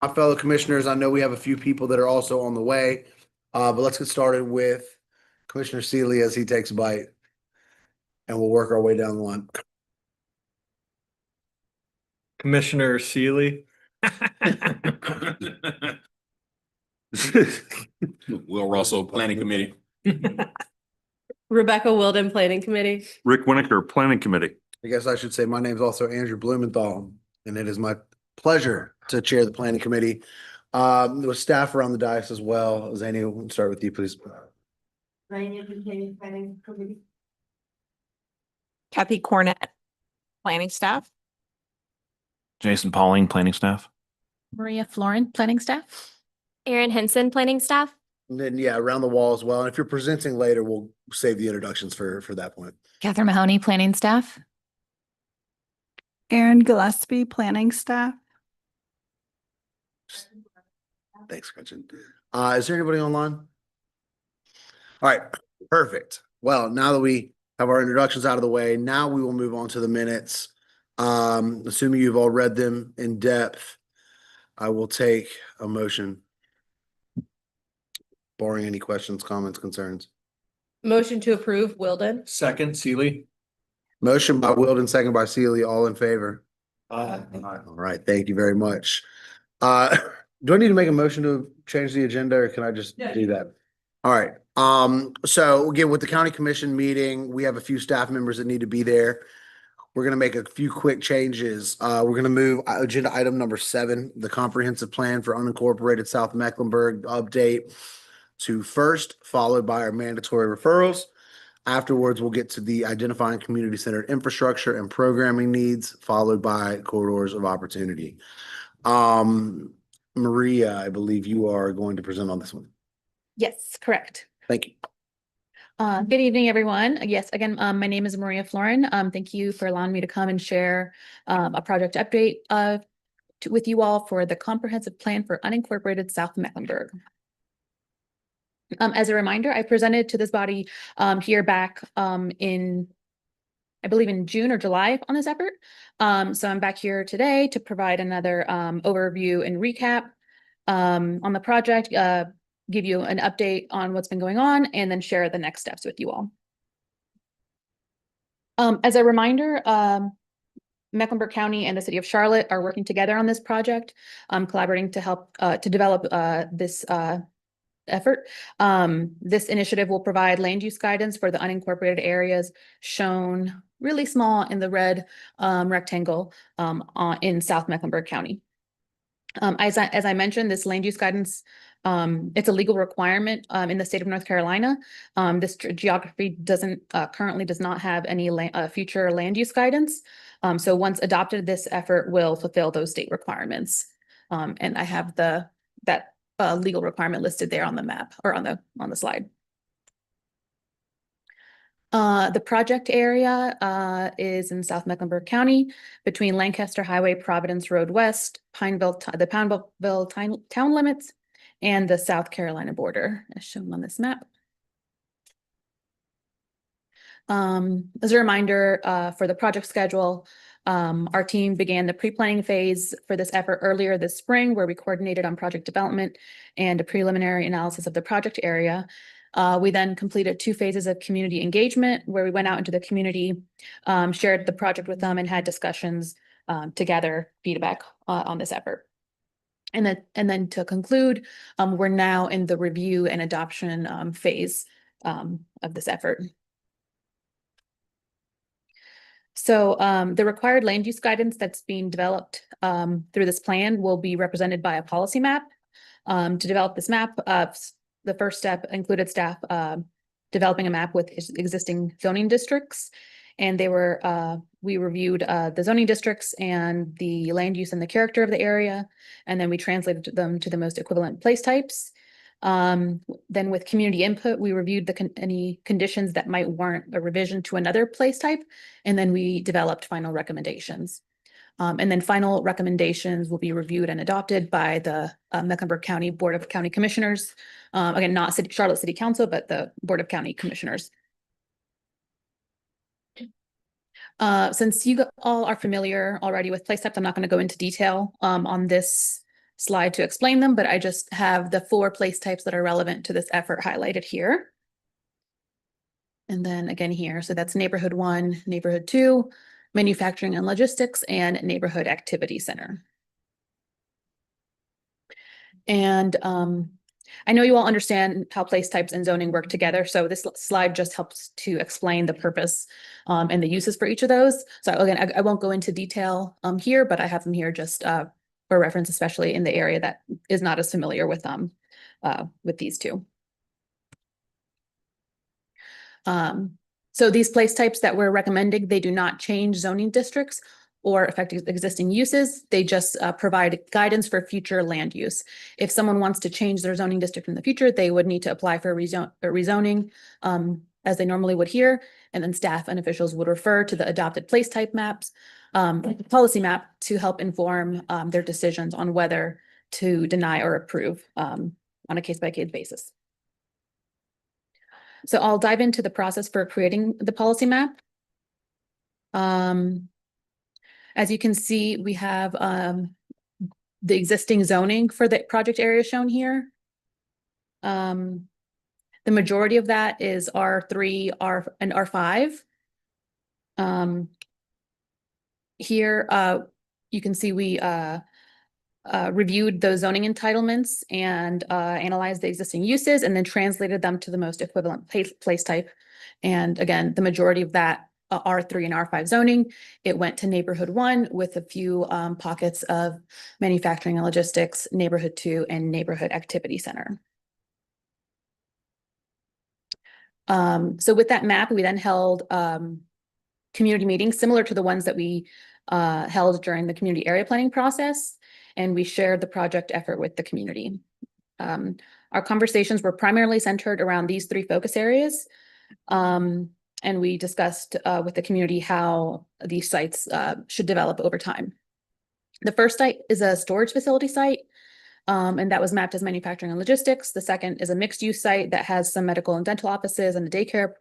My fellow commissioners, I know we have a few people that are also on the way, but let's get started with Commissioner Seeley as he takes a bite, and we'll work our way down the line. Commissioner Seeley. Will Russell, Planning Committee. Rebecca Wilden, Planning Committee. Rick Winiker, Planning Committee. I guess I should say my name is also Andrew Blumenthal, and it is my pleasure to chair the planning committee. With staff around the dais as well. Zany, we'll start with you, please. Planning Committee. Kathy Cornett, planning staff. Jason Pauling, planning staff. Maria Florin, planning staff. Erin Henson, planning staff. And then, yeah, around the wall as well. And if you're presenting later, we'll save the introductions for that point. Catherine Mahoney, planning staff. Erin Gillespie, planning staff. Thanks, Gretchen. Is there anybody online? All right, perfect. Well, now that we have our introductions out of the way, now we will move on to the minutes. Assuming you've all read them in depth, I will take a motion. Barring any questions, comments, concerns. Motion to approve, Wilden. Second, Seeley. Motion by Wilden, second by Seeley, all in favor. Aye. All right, thank you very much. Do I need to make a motion to change the agenda or can I just do that? All right, so again, with the county commission meeting, we have a few staff members that need to be there. We're gonna make a few quick changes. We're gonna move agenda item number 7, the comprehensive plan for unincorporated South Mecklenburg update to first, followed by our mandatory referrals. Afterwards, we'll get to the identifying community-centered infrastructure and programming needs, followed by corridors of opportunity. Maria, I believe you are going to present on this one. Yes, correct. Thank you. Good evening, everyone. Yes, again, my name is Maria Florin. Thank you for allowing me to come and share a project update with you all for the comprehensive plan for unincorporated South Mecklenburg. As a reminder, I presented to this body here back in, I believe in June or July on this effort. So I'm back here today to provide another overview and recap on the project, give you an update on what's been going on, and then share the next steps with you all. As a reminder, Mecklenburg County and the city of Charlotte are working together on this project, collaborating to help to develop this effort. This initiative will provide land use guidance for the unincorporated areas shown really small in the red rectangle in South Mecklenburg County. As I mentioned, this land use guidance, it's a legal requirement in the state of North Carolina. This geography currently does not have any future land use guidance. So once adopted, this effort will fulfill those state requirements. And I have that legal requirement listed there on the map or on the slide. The project area is in South Mecklenburg County between Lancaster Highway, Providence Road West, the Pineville town limits, and the South Carolina border, as shown on this map. As a reminder, for the project schedule, our team began the pre-planning phase for this effort earlier this spring, where we coordinated on project development and a preliminary analysis of the project area. We then completed 2 phases of community engagement, where we went out into the community, shared the project with them, and had discussions to gather feedback on this effort. And then to conclude, we're now in the review and adoption phase of this effort. So the required land use guidance that's being developed through this plan will be represented by a policy map. To develop this map, the first step included staff developing a map with existing zoning districts. And we reviewed the zoning districts and the land use and the character of the area. And then we translated them to the most equivalent place types. Then with community input, we reviewed any conditions that might warrant a revision to another place type. And then we developed final recommendations. And then final recommendations will be reviewed and adopted by the Mecklenburg County Board of County Commissioners. Again, not Charlotte City Council, but the Board of County Commissioners. Since you all are familiar already with place types, I'm not going to go into detail on this slide to explain them, but I just have the 4 place types that are relevant to this effort highlighted here. And then again here, so that's neighborhood 1, neighborhood 2, manufacturing and logistics, and neighborhood activity center. And I know you all understand how place types and zoning work together, so this slide just helps to explain the purpose and the uses for each of those. So again, I won't go into detail here, but I have them here just for reference, especially in the area that is not as familiar with these two. So these place types that we're recommending, they do not change zoning districts or affect existing uses. They just provide guidance for future land use. If someone wants to change their zoning district in the future, they would need to apply for rezoning as they normally would here. And then staff and officials would refer to the adopted place type maps, policy map, to help inform their decisions on whether to deny or approve on a case-by-case basis. So I'll dive into the process for creating the policy map. As you can see, we have the existing zoning for the project area shown here. The majority of that is R3, and R5. Here, you can see we reviewed those zoning entitlements and analyzed the existing uses and then translated them to the most equivalent place type. And again, the majority of that R3 and R5 zoning, it went to neighborhood 1 with a few pockets of manufacturing and logistics, neighborhood 2, and neighborhood activity center. So with that map, we then held community meetings similar to the ones that we held during the community area planning process, and we shared the project effort with the community. Our conversations were primarily centered around these 3 focus areas. And we discussed with the community how these sites should develop over time. The first site is a storage facility site, and that was mapped as manufacturing and logistics. The second is a mixed-use site that has some medical and dental offices and a daycare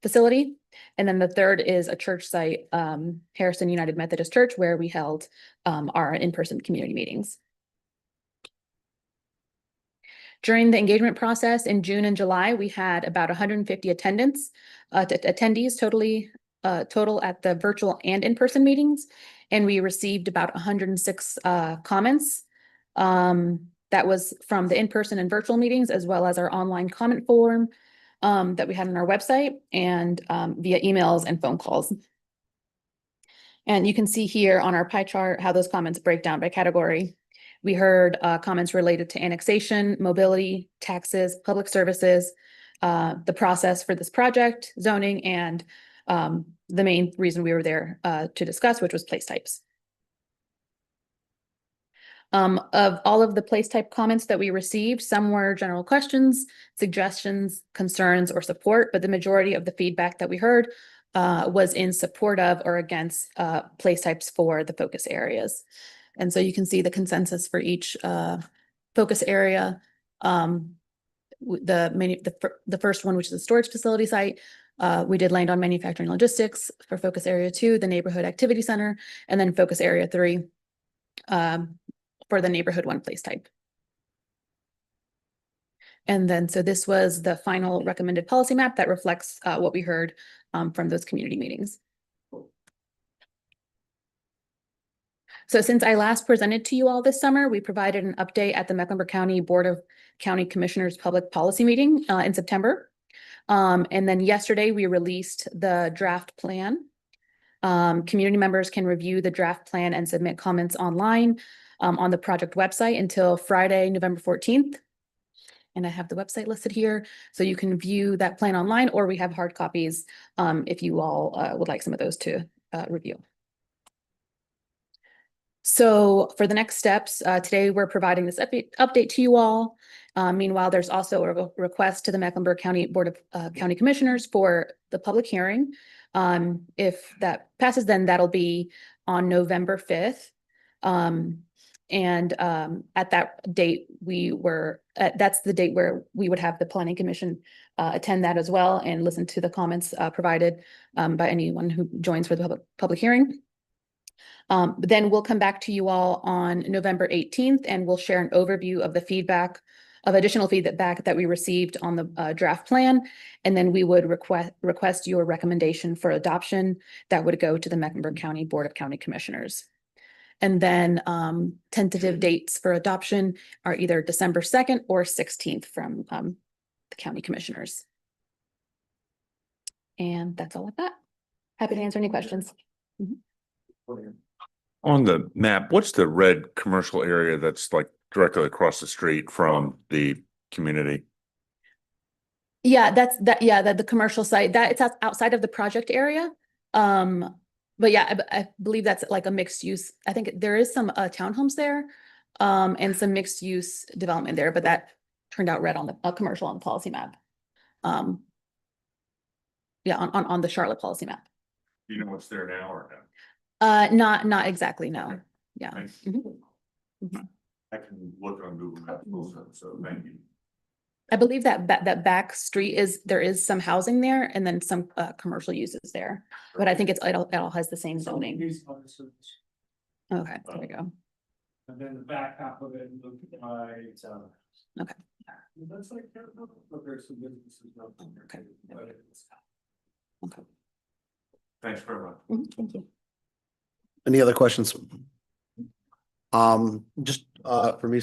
facility. And then the third is a church site, Harrison United Methodist Church, where we held our in-person community meetings. During the engagement process in June and July, we had about 150 attendees total at the virtual and in-person meetings, and we received about 106 comments. That was from the in-person and virtual meetings, as well as our online comment form that we had on our website, and via emails and phone calls. And you can see here on our pie chart how those comments break down by category. We heard comments related to annexation, mobility, taxes, public services, the process for this project, zoning, and the main reason we were there to discuss, which was place types. Of all of the place type comments that we received, some were general questions, suggestions, concerns, or support, but the majority of the feedback that we heard was in support of or against place types for the focus areas. And so you can see the consensus for each focus area. The first one, which is the storage facility site, we did land on manufacturing logistics. For focus area 2, the neighborhood activity center, and then focus area 3 for the neighborhood 1 place type. And then, so this was the final recommended policy map that reflects what we heard from those community meetings. So since I last presented to you all this summer, we provided an update at the Mecklenburg County Board of County Commissioners Public Policy Meeting in September. And then yesterday we released the draft plan. Community members can review the draft plan and submit comments online on the project website until Friday, November 14th. And I have the website listed here, so you can view that plan online, or we have hard copies if you all would like some of those to review. So for the next steps, today we're providing this update to you all. Meanwhile, there's also a request to the Mecklenburg County Board of County Commissioners for the public hearing. If that passes, then that'll be on November 5th. At that date, that's the date where we would have the Planning Commission attend that as well and listen to the comments provided by anyone who joins for the public hearing. But then we'll come back to you all on November 18th and we'll share an overview of the feedback of additional feedback that we received on the draft plan. And then we would request your recommendation for adoption that would go to the Mecklenburg County Board of County Commissioners. And then tentative dates for adoption are either December 2nd or 16th from the county commissioners. And that's all I've got. Happy to answer any questions. On the map, what's the red commercial area that's like directly across the street from the community? Yeah, the commercial site that it's outside of the project area. But yeah, I believe that's like a mixed use. I think there is some townhomes there, and some mixed use development there, but that turned out red on the commercial on the policy map. Yeah, on the Charlotte policy map. Do you know what's there now or no? Not exactly, no. Yeah. Thanks. Mhm. I can look on Google Maps also, so thank you. I believe that back street there is some housing there and then some commercial uses there, but I think it all has the same zoning. Okay, there we go. And then the back half of it, look by. Okay. That's like, there's some businesses. Okay. Okay. Thanks very much. Thank you. Any other questions? Just for me,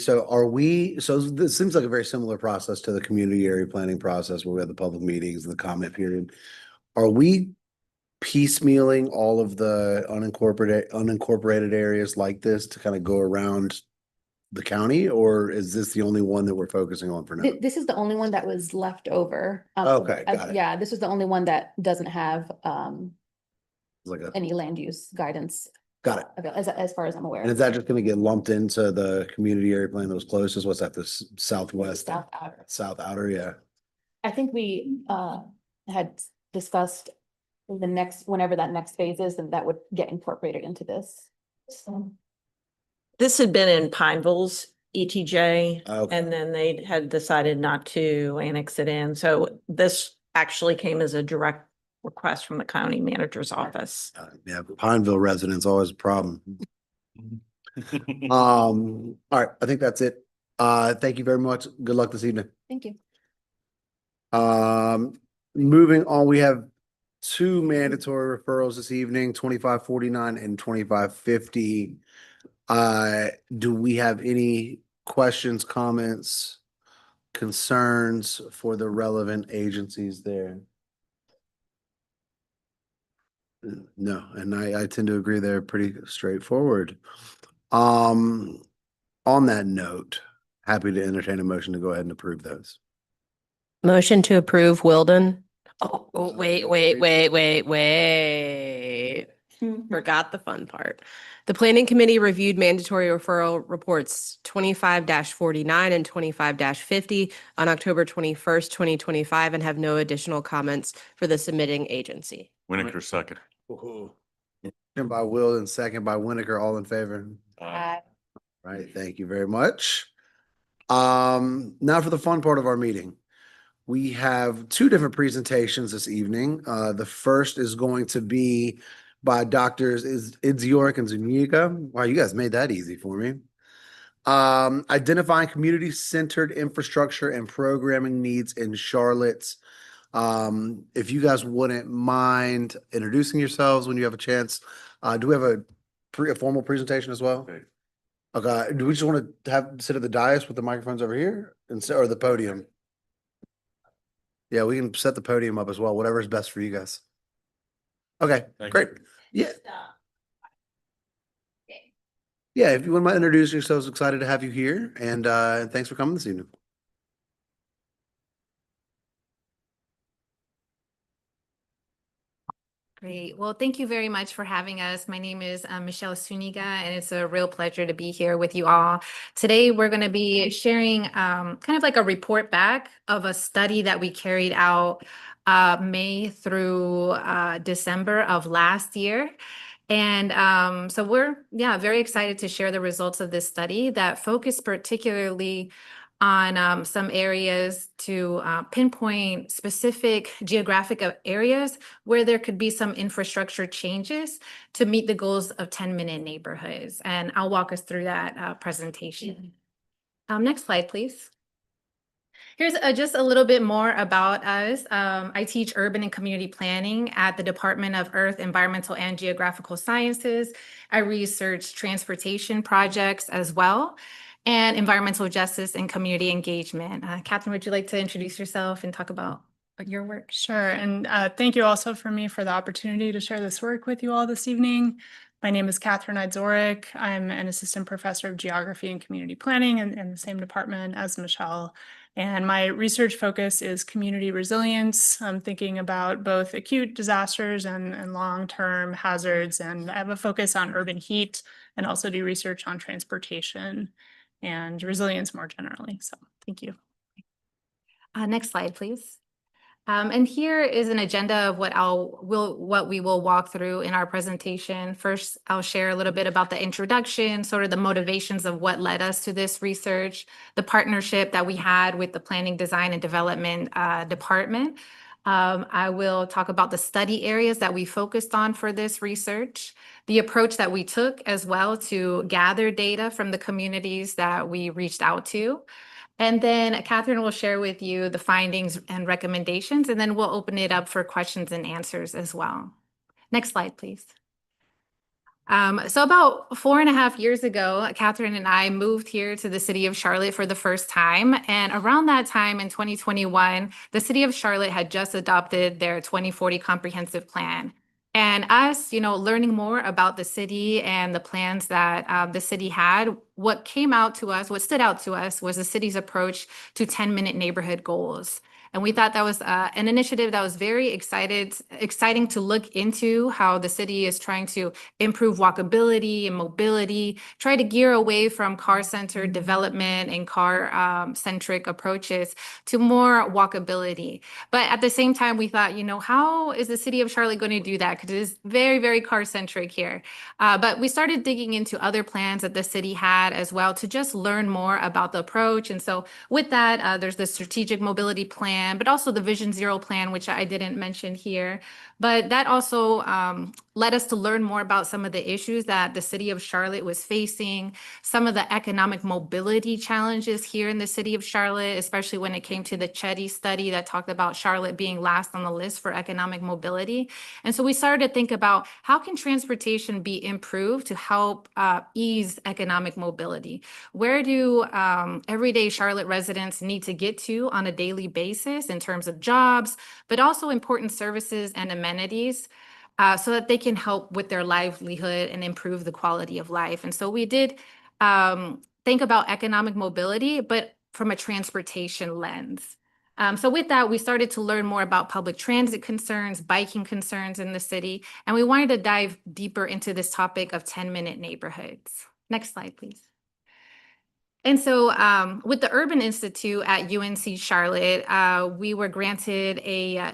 so this seems like a very similar process to the community area planning process where we have the public meetings and the comment period. Are we piecemealing all of the unincorporated areas like this to kind of go around the county, or is this the only one that we're focusing on for now? This is the only one that was left over. Okay, got it. Yeah, this is the only one that doesn't have Like a, any land use guidance. got it. As far as I'm aware. And is that just gonna get lumped into the community area plan that was closest? What's that, the southwest? South Outer. South outer, yeah. I think we had discussed whenever that next phase is, and that would get incorporated into this. So, This had been in Pineville's ETJ, Okay. and then they had decided not to annex it in. So this actually came as a direct request from the county manager's office. Yeah, Pineville residents, always a problem. All right, I think that's it. Thank you very much. Good luck this evening. thank you. Moving on, we have two mandatory referrals this evening, 2549 and 2550. Do we have any questions, comments, concerns for the relevant agencies there? No, and I tend to agree they're pretty straightforward. On that note, happy to entertain a motion to go ahead and approve those. Motion to approve Wilden. Oh, wait. Forgot the fun part. The planning committee reviewed mandatory referral reports 25-49 and 25-50 on October 21st, 2025, and have no additional comments for the submitting agency. Winiker second. Motion by Will and second by Winiker, all in favor? Right, thank you very much. Now for the fun part of our meeting. We have two different presentations this evening. The first is going to be by Doctors Idziorek and Zuniga. Wow, you guys made that easy for me. Identifying community-centered infrastructure and programming needs in Charlotte. If you guys wouldn't mind introducing yourselves when you have a chance. Do we have a formal presentation as well? Okay. Okay, do we just want to sit at the dais with the microphones over here or the podium? Yeah, we can set the podium up as well, whatever is best for you guys. Okay, Thank great. Yeah. Yeah, if you wouldn't mind introducing yourselves, excited to have you here, and thanks for coming this evening. Great. Well, thank you very much for having us. My name is Michelle Suniga, and it's a real pleasure to be here with you all. Today, we're going to be sharing kind of like a report back of a study that we carried out May through December of last year. And so we're very excited to share the results of this study that focused particularly on some areas to pinpoint specific geographic areas where there could be some infrastructure changes to meet the goals of 10-minute neighborhoods. And I'll walk us through that presentation. Next slide, please. Here's just a little bit more about us. I teach urban and community planning at the Department of Earth, Environmental, and Geographical Sciences. I research transportation projects as well, and environmental justice and community engagement. Catherine, would you like to introduce yourself and talk about your work? Sure. And thank you also for the opportunity to share this work with you all this evening. My name is Catherine Idzorik. I'm an assistant professor of geography and community planning in the same department as Michelle. And my research focus is community resilience. I'm thinking about both acute disasters and long-term hazards. And I have a focus on urban heat and also do research on transportation and resilience more generally. So thank you. Next slide, please. And here is an agenda of what we will walk through in our presentation. First, I'll share a little bit about the introduction, sort of the motivations of what led us to this research, the partnership that we had with the Planning, Design, and Development Department. I will talk about the study areas that we focused on for this research, the approach that we took as well to gather data from the communities that we reached out to. And then Catherine will share with you the findings and recommendations, and then we'll open it up for questions and answers as well. Next slide, please. So about 4.5 years ago, Catherine and I moved here to the city of Charlotte for the first time. And around that time in 2021, the city of Charlotte had just adopted their 2040 comprehensive plan. And us, learning more about the city and the plans that the city had, what stood out to us was the city's approach to 10-minute neighborhood goals. And we thought that was an initiative that was very exciting to look into, how the city is trying to improve walkability and mobility, try to gear away from car-centered development and car-centric approaches to more walkability. But at the same time, we thought, how is the city of Charlotte going to do that? Because it is very, very car-centric here. But we started digging into other plans that the city had as well to just learn more about the approach. And so with that, there's the strategic mobility plan, but also the Vision Zero plan, which I didn't mention here. But that also led us to learn more about some of the issues that the city of Charlotte was facing, some of the economic mobility challenges here in the city of Charlotte, especially when it came to the Chetty study that talked about Charlotte being last on the list for economic mobility. And so we started to think about how can transportation be improved to help ease economic mobility? Where do everyday Charlotte residents need to get to on a daily basis in terms of jobs, but also important services and amenities so that they can help with their livelihood and improve the quality of life? And so we did think about economic mobility, but from a transportation lens. So with that, we started to learn more about public transit concerns, biking concerns in the city, and we wanted to dive deeper into this topic of 10-minute neighborhoods. Next slide, please. And so with the Urban Institute at UNC Charlotte, we were granted a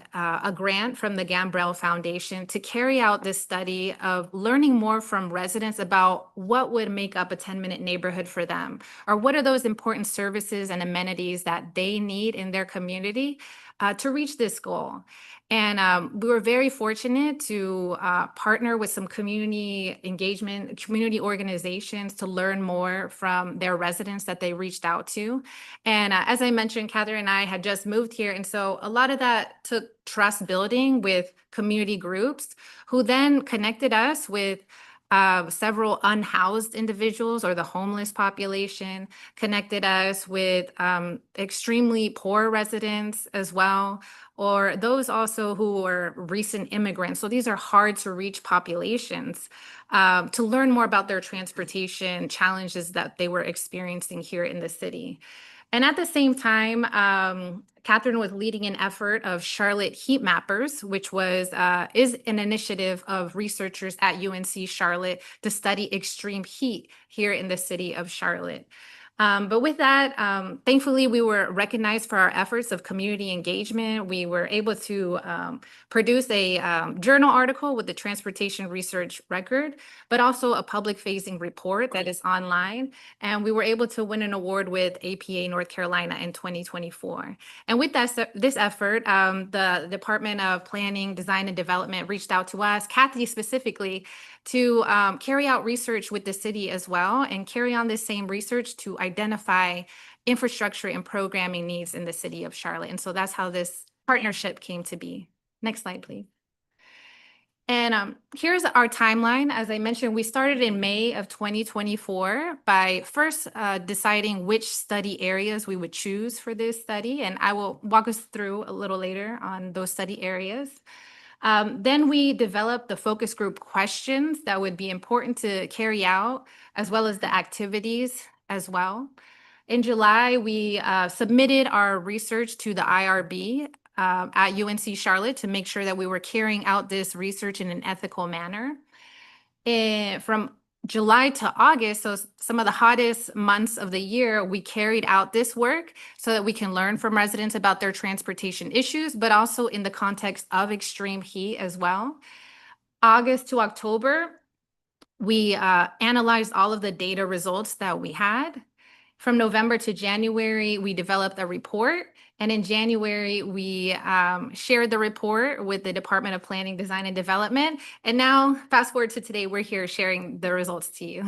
grant from the Gambrell Foundation to carry out this study of learning more from residents about what would make up a 10-minute neighborhood for them, or what are those important services and amenities that they need in their community to reach this goal. And we were very fortunate to partner with some community engagement, community organizations to learn more from their residents that they reached out to. And as I mentioned, Catherine and I had just moved here. And so a lot of that took trust building with community groups who then connected us with several unhoused individuals or the homeless population, connected us with extremely poor residents as well, or those also who were recent immigrants. So these are hard to reach populations to learn more about their transportation challenges that they were experiencing here in the city. And at the same time, Catherine was leading an effort of Charlotte Heat Mappers, which is an initiative of researchers at UNC Charlotte to study extreme heat here in the city of Charlotte. But with that, thankfully, we were recognized for our efforts of community engagement. We were able to produce a journal article with the transportation research record, but also a public-facing report that is online. And we were able to win an award with APA North Carolina in 2024. And with this effort, the Department of Planning, Design, and Development reached out to us, Kathy specifically, to carry out research with the city as well and carry on this same research to identify infrastructure and programming needs in the city of Charlotte. And so that's how this partnership came to be. Next slide, please. And here's our timeline. As I mentioned, we started in May of 2024 by first deciding which study areas we would choose for this study. And I will walk us through a little later on those study areas. Then we developed the focus group questions that would be important to carry out, as well as the activities as well. In July, we submitted our research to the IRB at UNC Charlotte to make sure that we were carrying out this research in an ethical manner. And from July to August, so some of the hottest months of the year, we carried out this work so that we can learn from residents about their transportation issues, but also in the context of extreme heat as well. August to October, we analyzed all of the data results that we had. From November to January, we developed a report. And in January, we shared the report with the Department of Planning, Design, and Development. And now, fast forward to today, we're here sharing the results to you.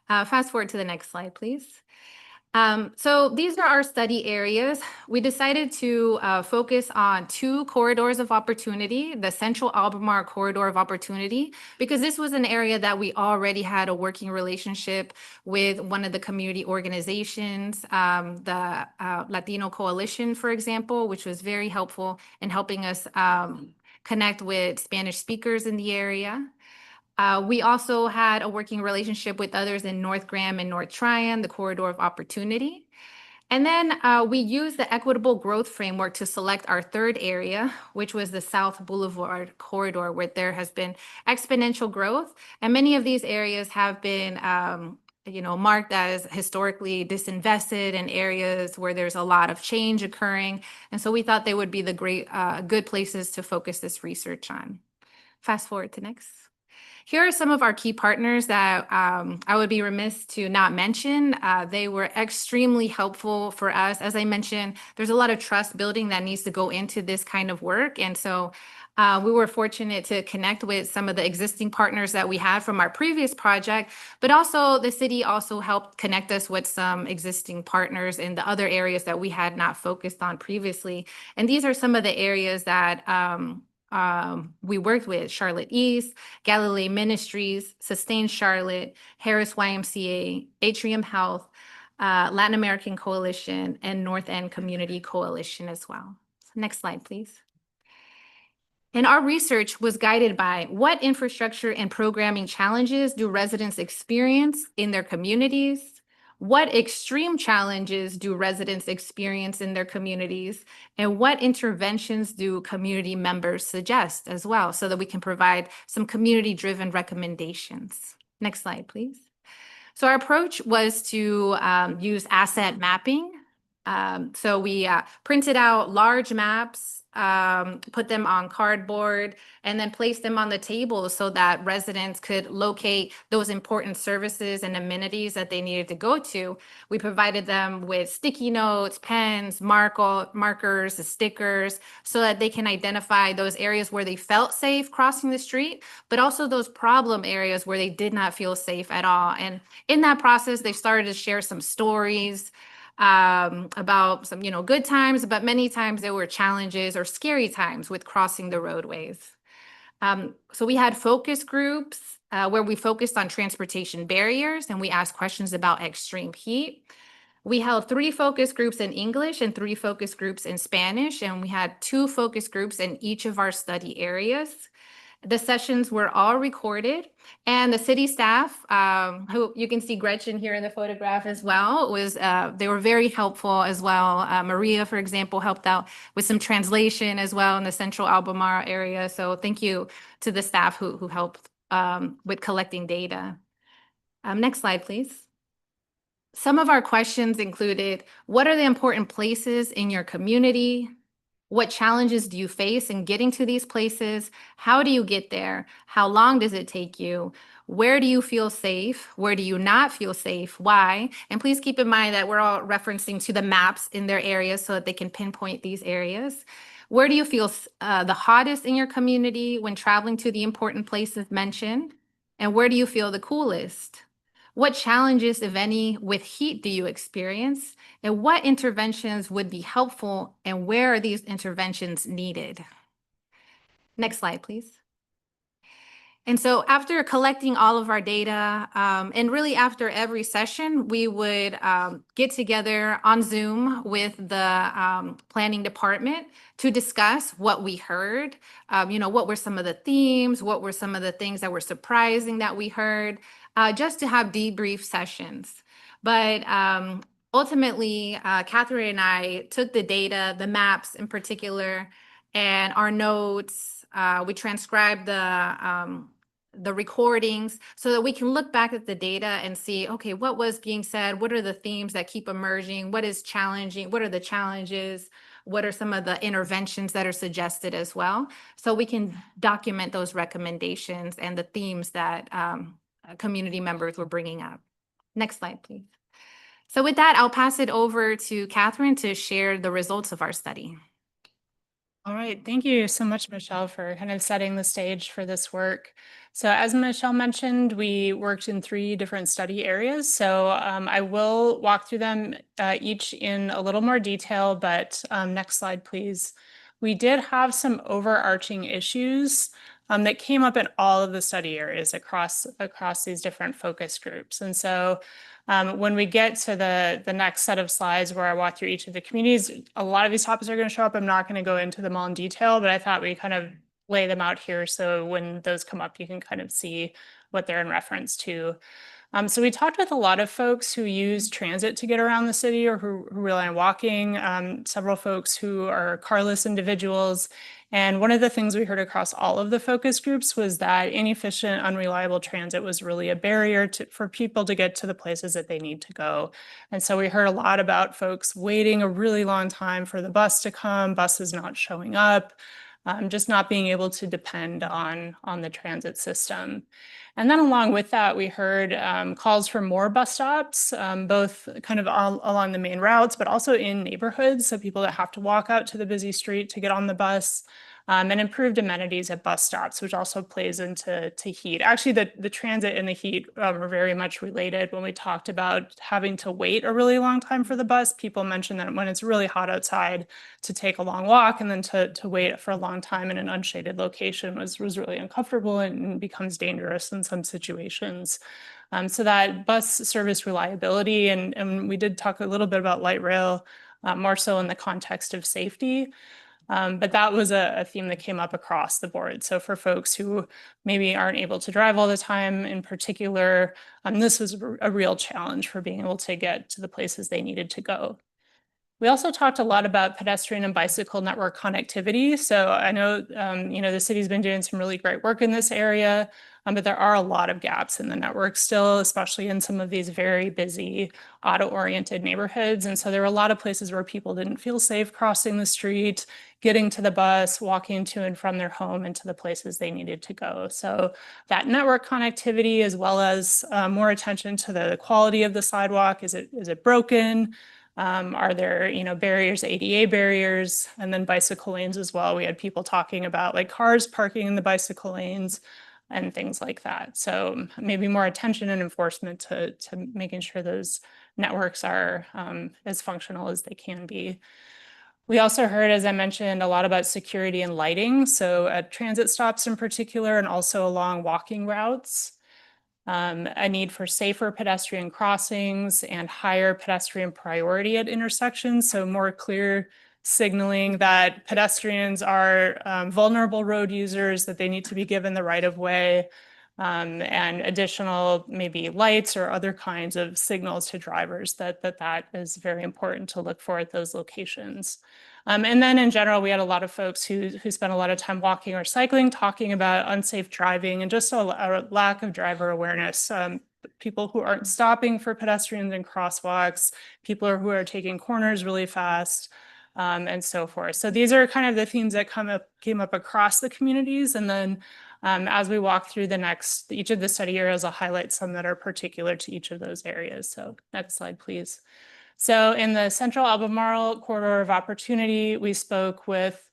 Fast forward to the next slide, please. So these are our study areas. We decided to focus on 2 corridors of opportunity, the Central Albemarle Corridor of Opportunity, because this was an area that we already had a working relationship with one of the community organizations, the Latino Coalition, for example, which was very helpful in helping us connect with Spanish speakers in the area. We also had a working relationship with others in North Graham and North Tryon, the Corridor of Opportunity. And then we used the Equitable Growth Framework to select our 3rd area, which was the South Boulevard Corridor, where there has been exponential growth. And many of these areas have been marked as historically disinvested and areas where there's a lot of change occurring. And so we thought they would be the good places to focus this research on. Fast forward to next. Here are some of our key partners that I would be remiss to not mention. They were extremely helpful for us. As I mentioned, there's a lot of trust building that needs to go into this kind of work. And so we were fortunate to connect with some of the existing partners that we had from our previous project, but also the city also helped connect us with some existing partners in the other areas that we had not focused on previously. And these are some of the areas that we worked with: Charlotte East, Galilee Ministries, Sustain Charlotte, Harris YMCA, Atrium Health, Latin American Coalition, and North End Community Coalition as well. Next slide, please. And our research was guided by what infrastructure and programming challenges do residents experience in their communities? What extreme challenges do residents experience in their communities? And what interventions do community members suggest as well, so that we can provide some community-driven recommendations? Next slide, please. So our approach was to use asset mapping. So we printed out large maps, put them on cardboard, and then placed them on the table so that residents could locate those important services and amenities that they needed to go to. We provided them with sticky notes, pens, markers, stickers, so that they can identify those areas where they felt safe crossing the street, but also those problem areas where they did not feel safe at all. And in that process, they started to share some stories about some, good times, but many times there were challenges or scary times with crossing the roadways. So we had focus groups where we focused on transportation barriers, and we asked questions about extreme heat. We held 3 focus groups in English and 3 focus groups in Spanish, and we had 2 focus groups in each of our study areas. The sessions were all recorded, and the city staff, who you can see Gretchen here in the photograph as well, they were very helpful as well. Maria, for example, helped out with some translation as well in the Central Albemarle area. So thank you to the staff who helped with collecting data. Next slide, please. some of our questions included, what are the important places in your community? What challenges do you face in getting to these places? How do you get there? How long does it take you? Where do you feel safe? Where do you not feel safe? Why? And please keep in mind that we're all referencing to the maps in their areas so that they can pinpoint these areas. Where do you feel the hottest in your community when traveling to the important places mentioned? And where do you feel the coolest? What challenges, if any, with heat do you experience? And what interventions would be helpful, and where are these interventions needed? Next slide, please. And so after collecting all of our data, and really after every session, we would get together on Zoom with the planning department to discuss what we heard. What were some of the themes? What were some of the things that were surprising that we heard? Just to have debrief sessions. But ultimately, Catherine and I took the data, the maps in particular, and our notes. We transcribed the recordings so that we can look back at the data and see, okay, what was being said? What are the themes that keep emerging? What is challenging? What are the challenges? What are some of the interventions that are suggested as well? So we can document those recommendations and the themes that community members were bringing up. Next slide, please. So with that, I'll pass it over to Catherine to share the results of our study. All right, thank you so much, Michelle, for kind of setting the stage for this work. So as Michelle mentioned, we worked in 3 different study areas. So I will walk through them each in a little more detail, but next slide, please. We did have some overarching issues that came up in all of the study areas across these different focus groups. And so when we get to the next set of slides where I walk through each of the communities, a lot of these topics are going to show up. I'm not going to go into them all in detail, but I thought we kind of lay them out here so when those come up, you can kind of see what they're in reference to. So we talked with a lot of folks who use transit to get around the city or who rely on walking, several folks who are carless individuals. And one of the things we heard across all of the focus groups was that inefficient, unreliable transit was really a barrier for people to get to the places that they need to go. And so we heard a lot about folks waiting a really long time for the bus to come, buses not showing up, just not being able to depend on the transit system. And then along with that, we heard calls for more bus stops, both kind of all along the main routes, but also in neighborhoods. So people that have to walk out to the busy street to get on the bus, and improved amenities at bus stops, which also plays into heat. Actually, the transit and the heat are very much related. When we talked about having to wait a really long time for the bus, people mentioned that when it's really hot outside, to take a long walk and then to wait for a long time in an unshaded location was really uncomfortable and becomes dangerous in some situations. So that bus service reliability, and we did talk a little bit about light rail, more so in the context of safety. But that was a theme that came up across the board. So for folks who maybe aren't able to drive all the time in particular, this was a real challenge for being able to get to the places they needed to go. We also talked a lot about pedestrian and bicycle network connectivity. So I know, the city's been doing some really great work in this area, but there are a lot of gaps in the network still, especially in some of these very busy auto-oriented neighborhoods. And so there were a lot of places where people didn't feel safe crossing the street, getting to the bus, walking to and from their home and to the places they needed to go. So that network connectivity, as well as more attention to the quality of the sidewalk. Is it broken? Are there, barriers, ADA barriers, and then bicycle lanes as well. We had people talking about like cars parking in the bicycle lanes and things like that. So maybe more attention and enforcement to making sure those networks are as functional as they can be. We also heard, as I mentioned, a lot about security and lighting. So at transit stops in particular, and also along walking routes. A need for safer pedestrian crossings and higher pedestrian priority at intersections. So more clear signaling that pedestrians are vulnerable road users, that they need to be given the right of way, and additional maybe lights or other kinds of signals to drivers that is very important to look for at those locations. And then in general, we had a lot of folks who spent a lot of time walking or cycling, talking about unsafe driving and just a lack of driver awareness, people who aren't stopping for pedestrians and crosswalks, people who are taking corners really fast, and so forth. So these are kind of the themes that came up across the communities. And then as we walk through each of the study areas, I'll highlight some that are particular to each of those areas. So next slide, please. So in the Central Albemarle Corridor of Opportunity, we spoke with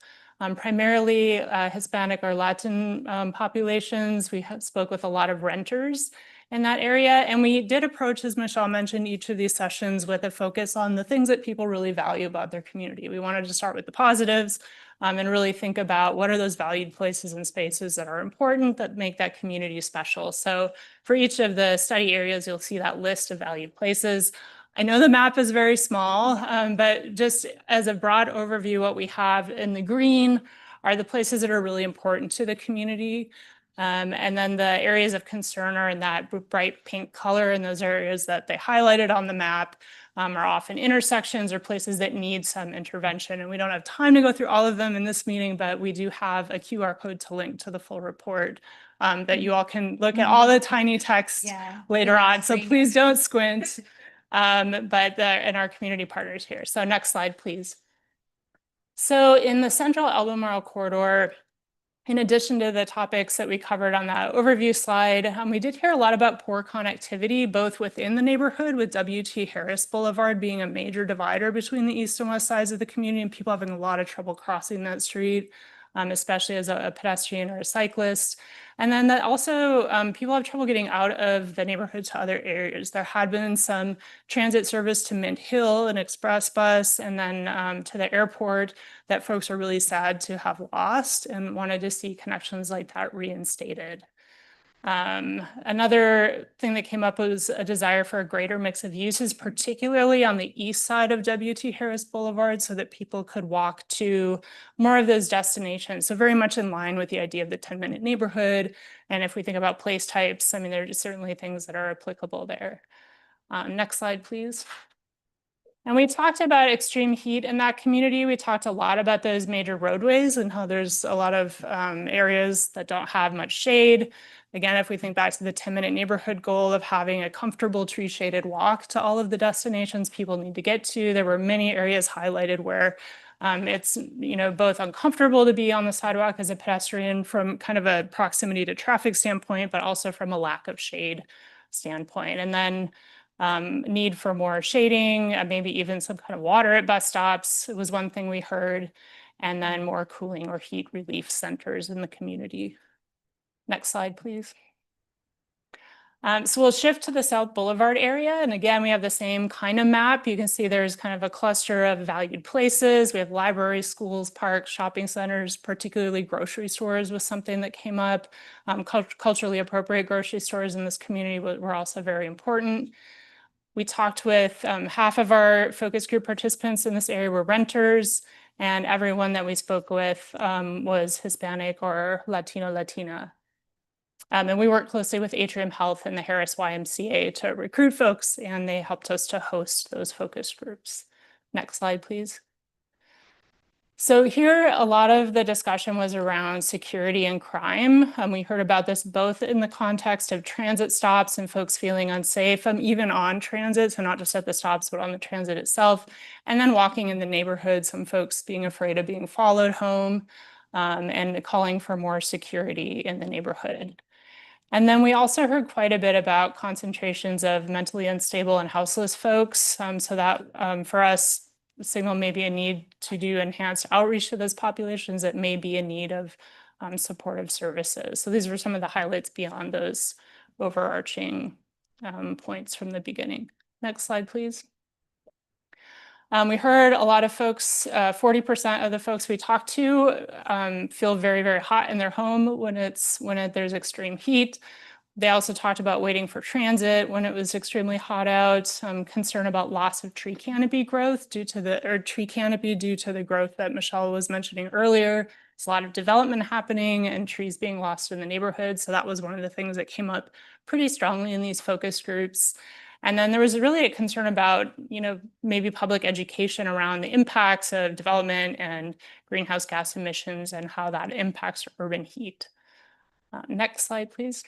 primarily Hispanic or Latin populations. We spoke with a lot of renters in that area. And we did approach, as Michelle mentioned, each of these sessions with a focus on the things that people really value about their community. We wanted to start with the positives and really think about what are those valued places and spaces that are important that make that community special. So for each of the study areas, you'll see that list of valued places. I know the map is very small, but just as a broad overview, what we have in the green are the places that are really important to the community. And then the areas of concern are in that bright pink color, and those areas that they highlighted on the map are often intersections or places that need some intervention. And we don't have time to go through all of them in this meeting, but we do have a QR code to link to the full report that you all can look at all the tiny text later on. So please don't squint. And our community partners here. So next slide, please. So in the Central Albemarle Corridor, in addition to the topics that we covered on that overview slide, we did hear a lot about poor connectivity, both within the neighborhood, with W.T. Harris Boulevard being a major divider between the east and west sides of the community, and people having a lot of trouble crossing that street, especially as a pedestrian or a cyclist. And then that also people have trouble getting out of the neighborhood to other areas. There had been some transit service to Mint Hill, an express bus, and then to the airport that folks are really sad to have lost and wanted to see connections like that reinstated. Another thing that came up was a desire for a greater mix of uses, particularly on the east side of W.T. Harris Boulevard, so that people could walk to more of those destinations. So very much in line with the idea of the 10-minute neighborhood. And if we think about place types, I mean, there are certainly things that are applicable there. Next slide, please. And we talked about extreme heat in that community. We talked a lot about those major roadways and how there's a lot of areas that don't have much shade. Again, if we think back to the 10-minute neighborhood goal of having a comfortable tree shaded walk to all of the destinations people need to get to, there were many areas highlighted where it's both uncomfortable to be on the sidewalk as a pedestrian from kind of a proximity to traffic standpoint, but also from a lack of shade standpoint. And then need for more shading, maybe even some kind of water at bus stops. It was one thing we heard, and then more cooling or heat relief centers in the community. Next slide, please. So we'll shift to the South Boulevard area. And again, we have the same kind of map. You can see there's kind of a cluster of valued places. We have libraries, schools, parks, shopping centers, particularly grocery stores was something that came up. Culturally appropriate grocery stores in this community were also very important. We talked with half of our focus group participants in this area were renters, and everyone that we spoke with was Hispanic or Latina. And we worked closely with Atrium Health and the Harris YMCA to recruit folks, and they helped us to host those focus groups. Next slide, please. So here, a lot of the discussion was around security and crime. We heard about this both in the context of transit stops and folks feeling unsafe, even on transit, so not just at the stops, but on the transit itself. And then walking in the neighborhood, some folks being afraid of being followed home and calling for more security in the neighborhood. And then we also heard quite a bit about concentrations of mentally unstable and houseless folks. So that for us, signal maybe a need to do enhanced outreach to those populations that may be in need of supportive services. So these were some of the highlights beyond those overarching points from the beginning. Next slide, please. We heard a lot of folks, 40% of the folks we talked to feel very, very hot in their home when there's extreme heat. They also talked about waiting for transit when it was extremely hot out, concern about loss of tree canopy growth due to the growth that Michelle was mentioning earlier. There's a lot of development happening and trees being lost in the neighborhood. So that was one of the things that came up pretty strongly in these focus groups. And then there was really a concern about, maybe public education around the impacts of development and greenhouse gas emissions and how that impacts urban heat. Next slide, please.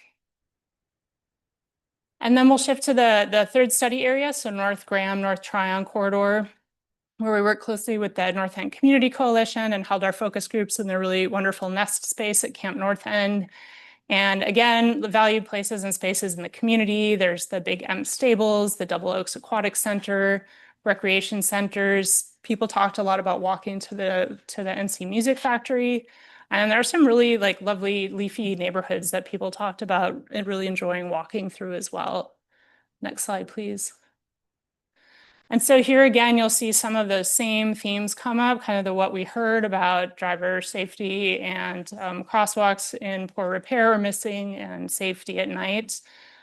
And then we'll shift to the third study area, so North Graham, North Tryon corridor, where we work closely with the North End Community Coalition and held our focus groups in the really wonderful nest space at Camp North End. And again, the valued places and spaces in the community. There's the Big M Stables, the Double Oaks Aquatic Center, recreation centers. People talked a lot about walking to the NC Music Factory. And there are some really like lovely leafy neighborhoods that people talked about and really enjoying walking through as well. Next slide, please. And so here again, you'll see some of those same themes come up, kind of what we heard about driver safety and crosswalks in poor repair or missing and safety at night.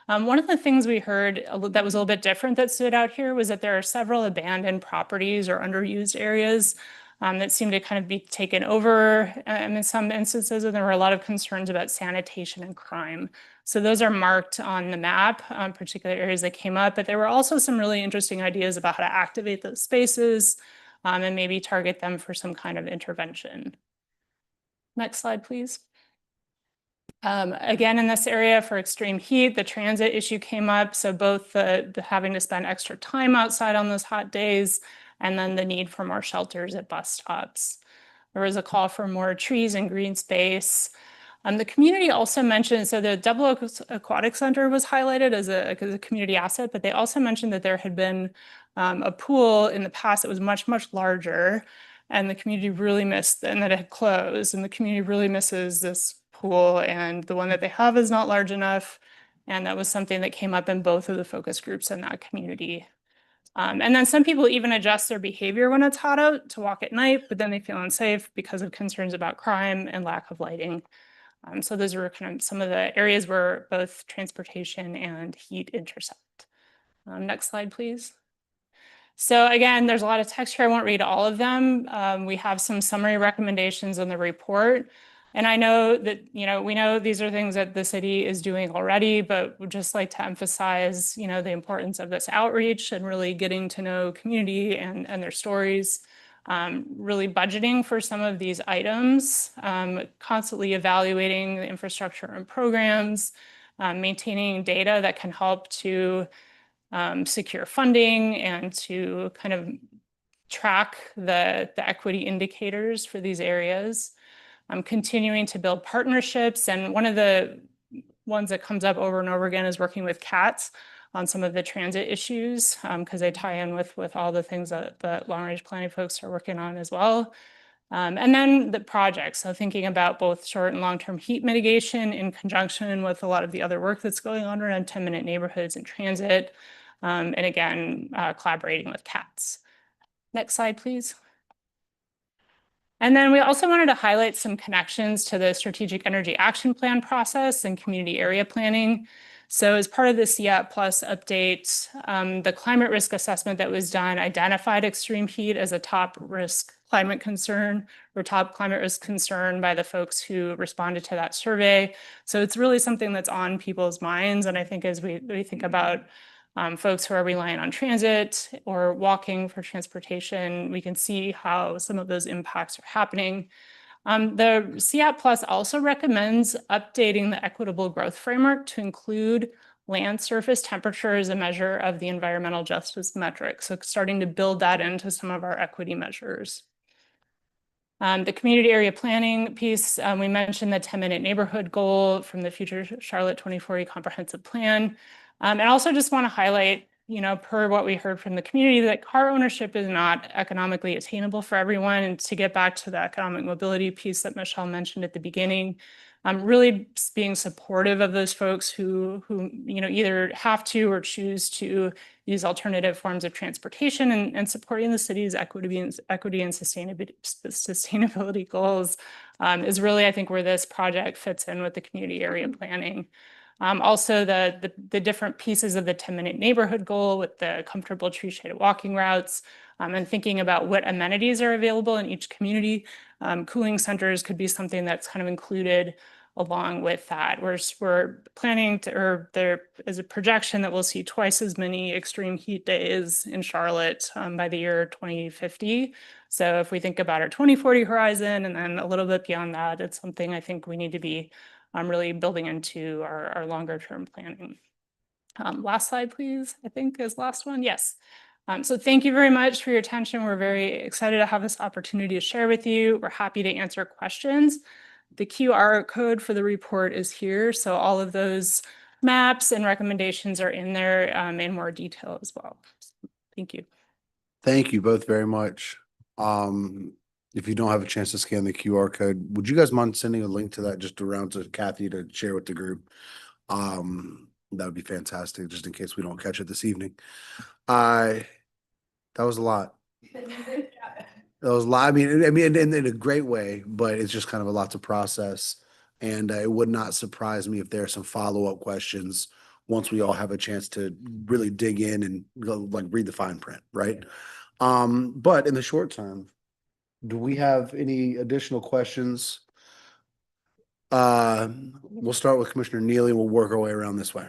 One of the things we heard that was a little bit different that stood out here was that there are several abandoned properties or underused areas that seem to kind of be taken over in some instances, and there were a lot of concerns about sanitation and crime. So those are marked on the map, particular areas that came up, but there were also some really interesting ideas about how to activate those spaces and maybe target them for some kind of intervention. Next slide, please. Again, in this area for extreme heat, the transit issue came up. So both the having to spend extra time outside on those hot days, and then the need for more shelters at bus stops. There was a call for more trees and green space. The community also mentioned, so the Double Oaks Aquatic Center was highlighted as a community asset, but they also mentioned that there had been a pool in the past that was much, much larger, and the community really missed, and that it had closed, and the community really misses this pool, and the one that they have is not large enough. And that was something that came up in both of the focus groups in that community. And then some people even adjust their behavior when it's hot out to walk at night, but then they feel unsafe because of concerns about crime and lack of lighting. So those are kind of some of the areas where both transportation and heat intersect. Next slide, please. So again, there's a lot of text here. I won't read all of them. We have some summary recommendations in the report. And I know that, we know these are things that the city is doing already, but would just like to emphasize, the importance of this outreach and really getting to know community and their stories, really budgeting for some of these items, constantly evaluating the infrastructure and programs, maintaining data that can help to secure funding and to kind of track the equity indicators for these areas. Continuing to build partnerships, and one of the ones that comes up over and over again is working with CATS on some of the transit issues, because they tie in with all the things that the long-range planning folks are working on as well. And then the projects, so thinking about both short and long-term heat mitigation in conjunction with a lot of the other work that's going on around 10-minute neighborhoods and transit, and again, collaborating with CATS. Next slide, please. And then we also wanted to highlight some connections to the Strategic Energy Action Plan process and community area planning. So as part of the CEAP Plus update, the climate risk assessment that was done identified extreme heat as a top risk climate concern or top climate risk concern by the folks who responded to that survey. So it's really something that's on people's minds. And I think as we think about folks who are relying on transit or walking for transportation, we can see how some of those impacts are happening. The CEAP Plus also recommends updating the equitable growth framework to include land surface temperature as a measure of the environmental justice metric. So starting to build that into some of our equity measures. The community area planning piece, we mentioned the 10-minute neighborhood goal from the Future Charlotte 2040 Comprehensive Plan. And also just want to highlight, per what we heard from the community, that car ownership is not economically attainable for everyone. And to get back to the economic mobility piece that Michelle mentioned at the beginning, really being supportive of those folks who either have to or choose to use alternative forms of transportation, and supporting the city's equity and sustainability goals is really, I think, where this project fits in with the community area planning. Also, the different pieces of the 10-minute neighborhood goal with the comfortable tree shaded walking routes, and thinking about what amenities are available in each community. Cooling centers could be something that's kind of included along with that. We're planning to, or there is a projection that we'll see twice as many extreme heat days in Charlotte by the year 2050. So if we think about our 2040 horizon and then a little bit beyond that, it's something I think we need to be really building into our longer term planning. Last slide, please, I think is last one. Yes. So thank you very much for your attention. We're very excited to have this opportunity to share with you. We're happy to answer questions. The QR code for the report is here. So all of those maps and recommendations are in there in more detail as well. Thank you. Thank you both very much. If you don't have a chance to scan the QR code, would you guys mind sending a link to that just around to Kathy to share with the group? That would be fantastic, just in case we don't catch it this evening. That was a lot. That was a lot. I mean, in a great way, but it's just kind of a lot to process. And it would not surprise me if there are some follow-up questions once we all have a chance to really dig in and go, like, read the fine print, right? But in the short term, do we have any additional questions? We'll start with Commissioner Neely. We'll work our way around this way.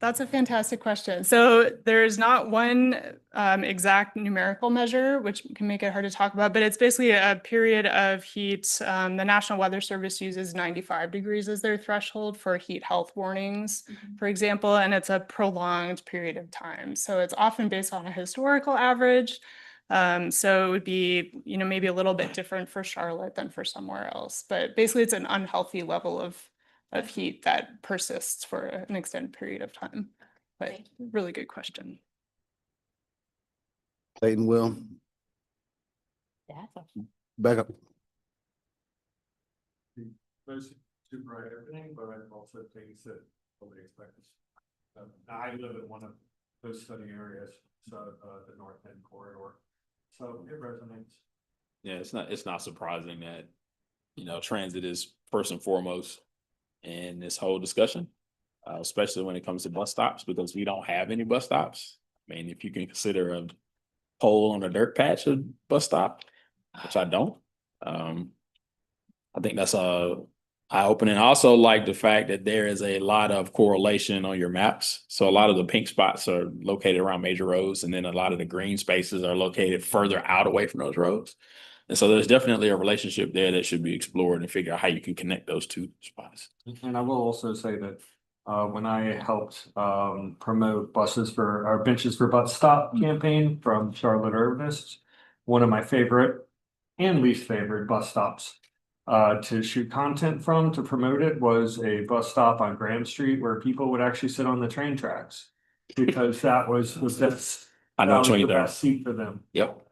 That's a fantastic question. So there's not one exact numerical measure, which can make it hard to talk about, but it's basically a period of heat. The National Weather Service uses 95 degrees as their threshold for heat health warnings, for example, and it's a prolonged period of time. So it's often based on a historical average. So it would be, maybe a little bit different for Charlotte than for somewhere else, but basically it's an unhealthy level of heat that persists for an extended period of time. But really good question. Clayton, Will, back up. Most super right everything, but also things that nobody expects. I live in one of those study areas, so the North End corridor. So it resonates. Yeah, it's not surprising that, transit is first and foremost in this whole discussion, especially when it comes to bus stops, because we don't have any bus stops. I mean, if you can consider a hole on a dirt patch a bus stop, which I don't, I think that's eye-opening. I also like the fact that there is a lot of correlation on your maps. So a lot of the pink spots are located around major roads, and then a lot of the green spaces are located further out away from those roads. And so there's definitely a relationship there that should be explored and figure out how you can connect those two spots. And I will also say that when I helped promote buses for our Benches for Bus Stop campaign from Charlotte Urbanists, one of my favorite and least favorite bus stops to shoot content from to promote it was a bus stop on Graham Street where people would actually sit on the train tracks because that was the best seat for them. Yep,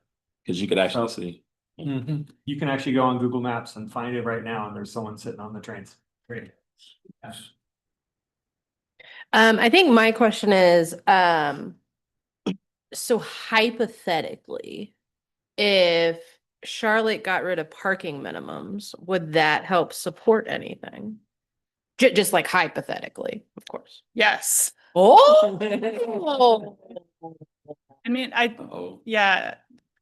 because you could actually see. You can actually go on Google Maps and find it right now, and there's someone sitting on the trains. Great. Yes. I think my question is, so hypothetically, if Charlotte got rid of parking minimums, would that help support anything? Just like hypothetically, of course. Yes. Oh, I mean, Uh-oh. yeah.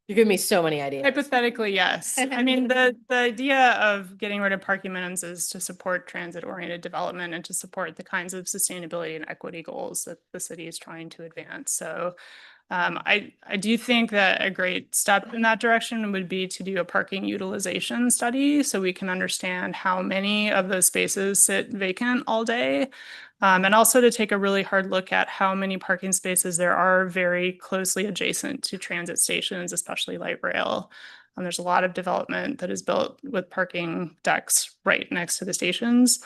you give me so many ideas. Hypothetically, yes. I mean, the idea of getting rid of parking minimums is to support transit-oriented development and to support the kinds of sustainability and equity goals that the city is trying to advance. So I do think that a great step in that direction would be to do a parking utilization study so we can understand how many of those spaces sit vacant all day. And also to take a really hard look at how many parking spaces there are very closely adjacent to transit stations, especially light rail. There's a lot of development that is built with parking decks right next to the stations.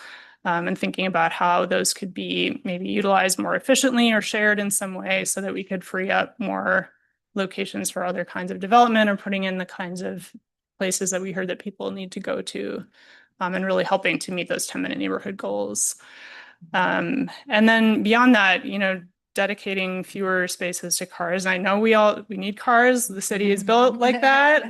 And thinking about how those could be maybe utilized more efficiently or shared in some way so that we could free up more locations for other kinds of development or putting in the kinds of places that we heard that people need to go to, and really helping to meet those 10-minute neighborhood goals. And then beyond that, dedicating fewer spaces to cars. I know we need cars. The city is built like that.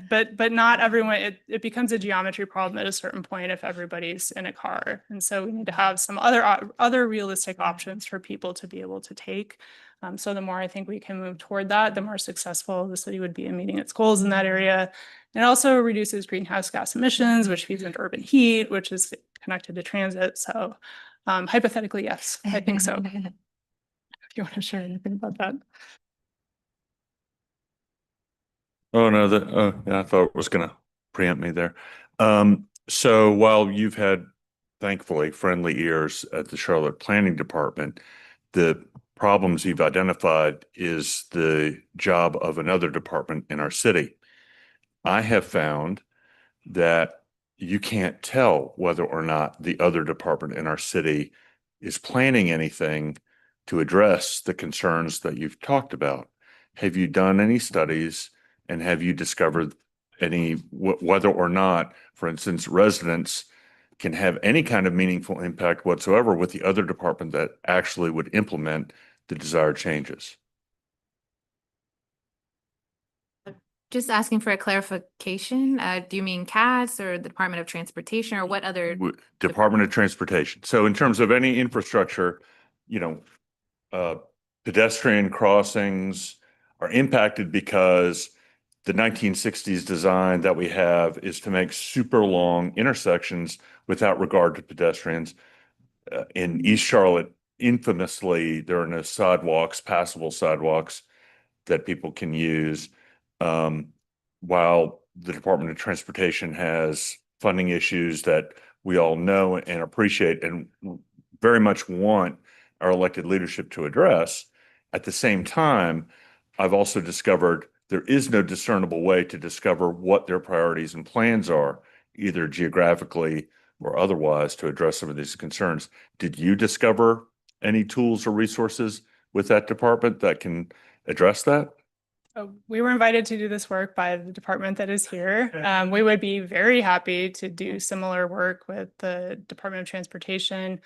But not everyone, it becomes a geometry problem at a certain point if everybody's in a car. And so we need to have some other realistic options for people to be able to take. So the more I think we can move toward that, the more successful the city would be in meeting its goals in that area. It also reduces greenhouse gas emissions, which feeds into urban heat, which is connected to transit. So hypothetically, yes, I think so. If you want to share anything about that. Oh, no, yeah, I thought it was gonna preempt me there. So while you've had, thankfully, friendly ears at the Charlotte Planning Department, the problems you've identified is the job of another department in our city. I have found that you can't tell whether or not the other department in our city is planning anything to address the concerns that you've talked about. Have you done any studies and have you discovered any, whether or not, for instance, residents can have any kind of meaningful impact whatsoever with the other department that actually would implement the desired changes? Just asking for a clarification. Do you mean CATS or the Department of Transportation or what other? Department of Transportation. So in terms of any infrastructure, you know, pedestrian crossings are impacted because the 1960s design that we have is to make super long intersections without regard to pedestrians. In East Charlotte, infamously, there are no sidewalks, passable sidewalks that people can use. While the Department of Transportation has funding issues that we all know and appreciate and very much want our elected leadership to address, at the same time, I've also discovered there is no discernible way to discover what their priorities and plans are, either geographically or otherwise, to address some of these concerns. Did you discover any tools or resources with that department that can address that? We were invited to do this work by the department that is here. We would be very happy to do similar work with the Department of Transportation.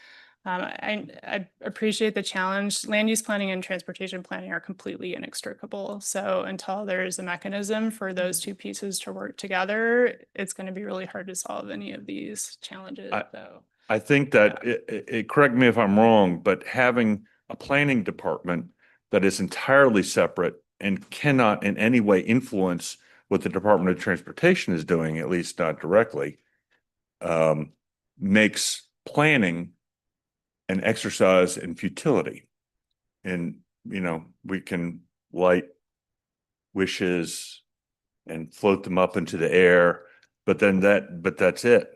I appreciate the challenge. Land use planning and transportation planning are completely inextricable. So until there's a mechanism for those two pieces to work together, it's going to be really hard to solve any of these challenges. I think that, correct me if I'm wrong, but having a planning department that is entirely separate and cannot in any way influence what the Department of Transportation is doing, at least not directly, makes planning an exercise in futility. And, you know, we can light wishes and float them up into the air, but that's it.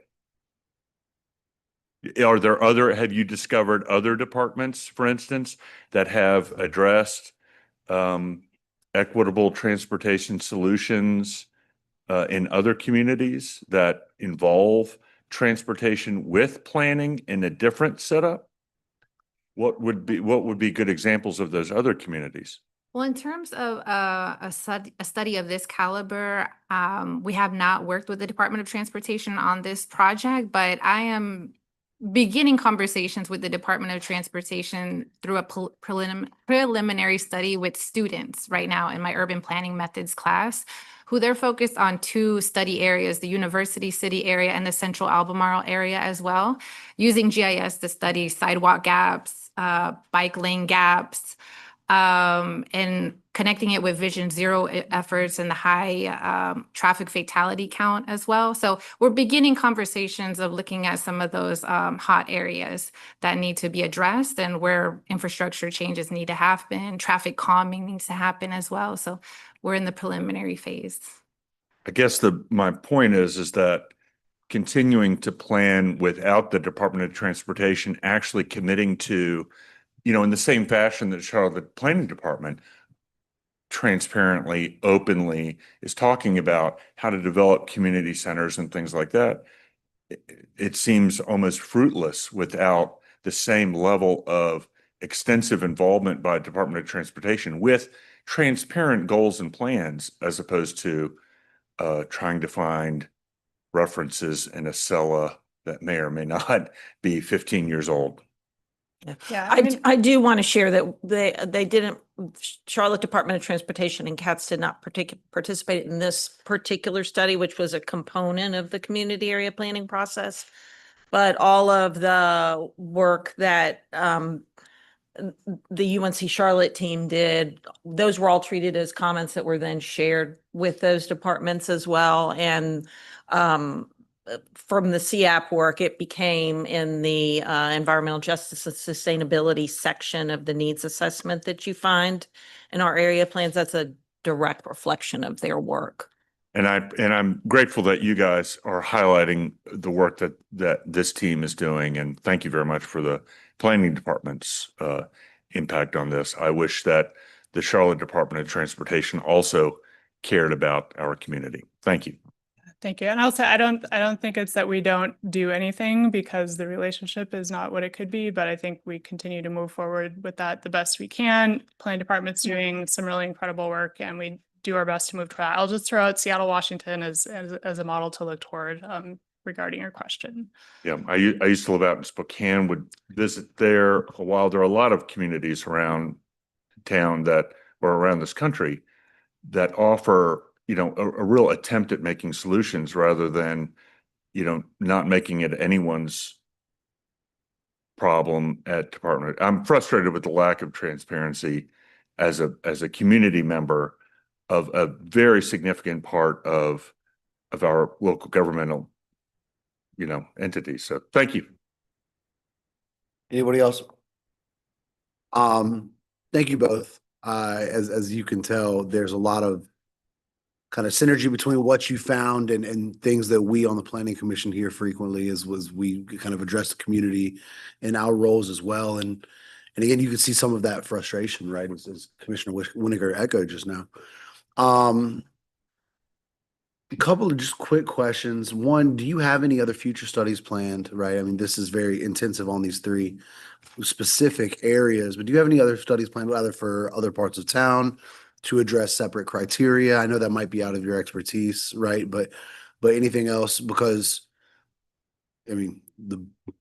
Are there have you discovered other departments, for instance, that have addressed equitable transportation solutions in other communities that involve transportation with planning in a different setup? What would be good examples of those other communities? Well, in terms of a study of this caliber, we have not worked with the Department of Transportation on this project, but I am beginning conversations with the Department of Transportation through a preliminary study with students right now in my urban planning methods class, who they're focused on two study areas, the University City area and the Central Albemarle area as well, using GIS to study sidewalk gaps, bike lane gaps, and connecting it with Vision Zero efforts and the high traffic fatality count as well. So we're beginning conversations of looking at some of those hot areas that need to be addressed and where infrastructure changes need to happen, traffic calming needs to happen as well. So we're in the preliminary phase. I guess my point is that continuing to plan without the Department of Transportation actually committing to, you know, in the same fashion that Charlotte Planning Department transparently, openly is talking about how to develop community centers and things like that, it seems almost fruitless without the same level of extensive involvement by Department of Transportation with transparent goals and plans, as opposed to trying to find references in a CELA that may or may not be 15 years old. Yeah, I do want to share that they didn't, Charlotte Department of Transportation and CATS did not participate in this particular study, which was a component of the community area planning process. But all of the work that the UNC Charlotte team did, those were all treated as comments that were then shared with those departments as well. And from the CAP work, it became in the environmental justice and sustainability section of the needs assessment that you find in our area plans. That's a direct reflection of their work. And I'm grateful that you guys are highlighting the work that this team is doing. And thank you very much for the planning department's impact on this. I wish that the Charlotte Department of Transportation also cared about our community. Thank you. Thank you. And I'll say, I don't think it's that we don't do anything because the relationship is not what it could be, but I think we continue to move forward with that the best we can. Planning department's doing some really incredible work and we do our best to move to that. I'll just throw out Seattle, Washington as a model to look toward regarding your question. Yeah, I used to live out in Spokane, would visit there a while. There are a lot of communities around town that, or around this country, that offer, a real attempt at making solutions rather than, not making it anyone's problem at department. I'm frustrated with the lack of transparency as a community member of a very significant part of our local governmental, entities. So thank you. Anybody else? Thank you both. As you can tell, there's a lot of kind of synergy between what you found and things that we on the planning commission hear frequently was we kind of address the community in our roles as well. And again, you can see some of that frustration, right? As Commissioner Winiger echoed just now. A couple of just quick questions. One, do you have any other future studies planned, right? I mean, this is very intensive on these three specific areas, but do you have any other studies planned either for other parts of town to address separate criteria? I know that might be out of your expertise, right? But anything else? Because I mean,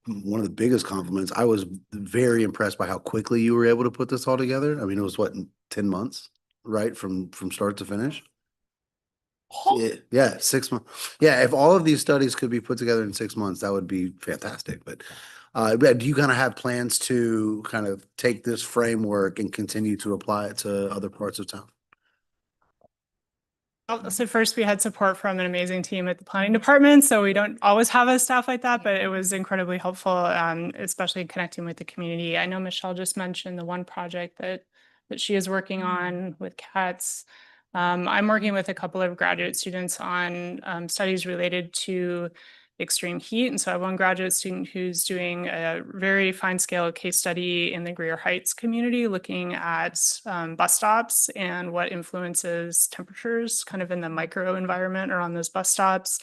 one of the biggest compliments, I was very impressed by how quickly you were able to put this all together. I mean, it was what, 10 months, right? From start to finish? Yeah, 6 months. Yeah, if all of these studies could be put together in 6 months, that would be fantastic. But do you kind of have plans to kind of take this framework and continue to apply it to other parts of town? So first, we had support from an amazing team at the planning department. So we don't always have a staff like that, but it was incredibly helpful, especially connecting with the community. I know Michelle just mentioned the one project that she is working on with cats. I'm working with a couple of graduate students on studies related to extreme heat. And so I have one graduate student who's doing a very fine scale case study in the Greer Heights community, looking at bus stops and what influences temperatures kind of in the micro environment around those bus stops.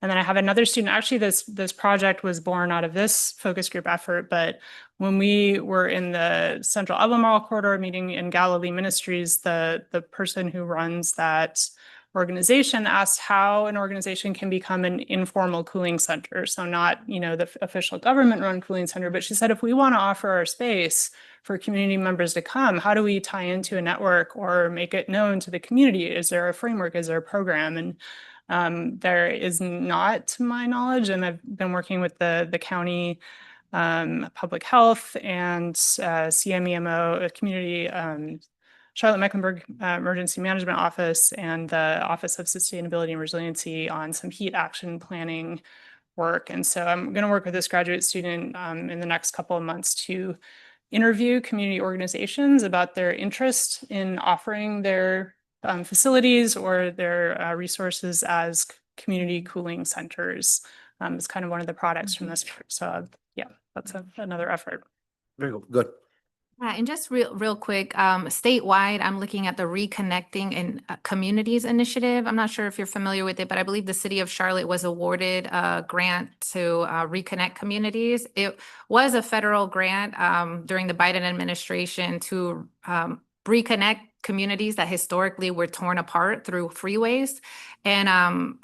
And then I have another student, actually this project was born out of this focus group effort, but when we were in the Central Albemarle corridor meeting in Galilee Ministries, the person who runs that organization asked how an organization can become an informal cooling center. So not, the official government run cooling center, but she said, if we want to offer our space for community members to come, how do we tie into a network or make it known to the community? Is there a framework? Is there a program? And there is not, to my knowledge, and I've been working with the county public health and CMEMO, a community Charlotte-Mecklenburg Emergency Management Office and the Office of Sustainability and Resiliency on some heat action planning work. And so I'm going to work with this graduate student in the next couple of months to interview community organizations about their interest in offering their facilities or their resources as community cooling centers. It's kind of one of the products from this. So yeah, that's another effort. Very cool. Good. And just real quick, statewide, I'm looking at the Reconnecting in Communities initiative. I'm not sure if you're familiar with it, but I believe the city of Charlotte was awarded a grant to reconnect communities. It was a federal grant during the Biden administration to reconnect communities that historically were torn apart through freeways. And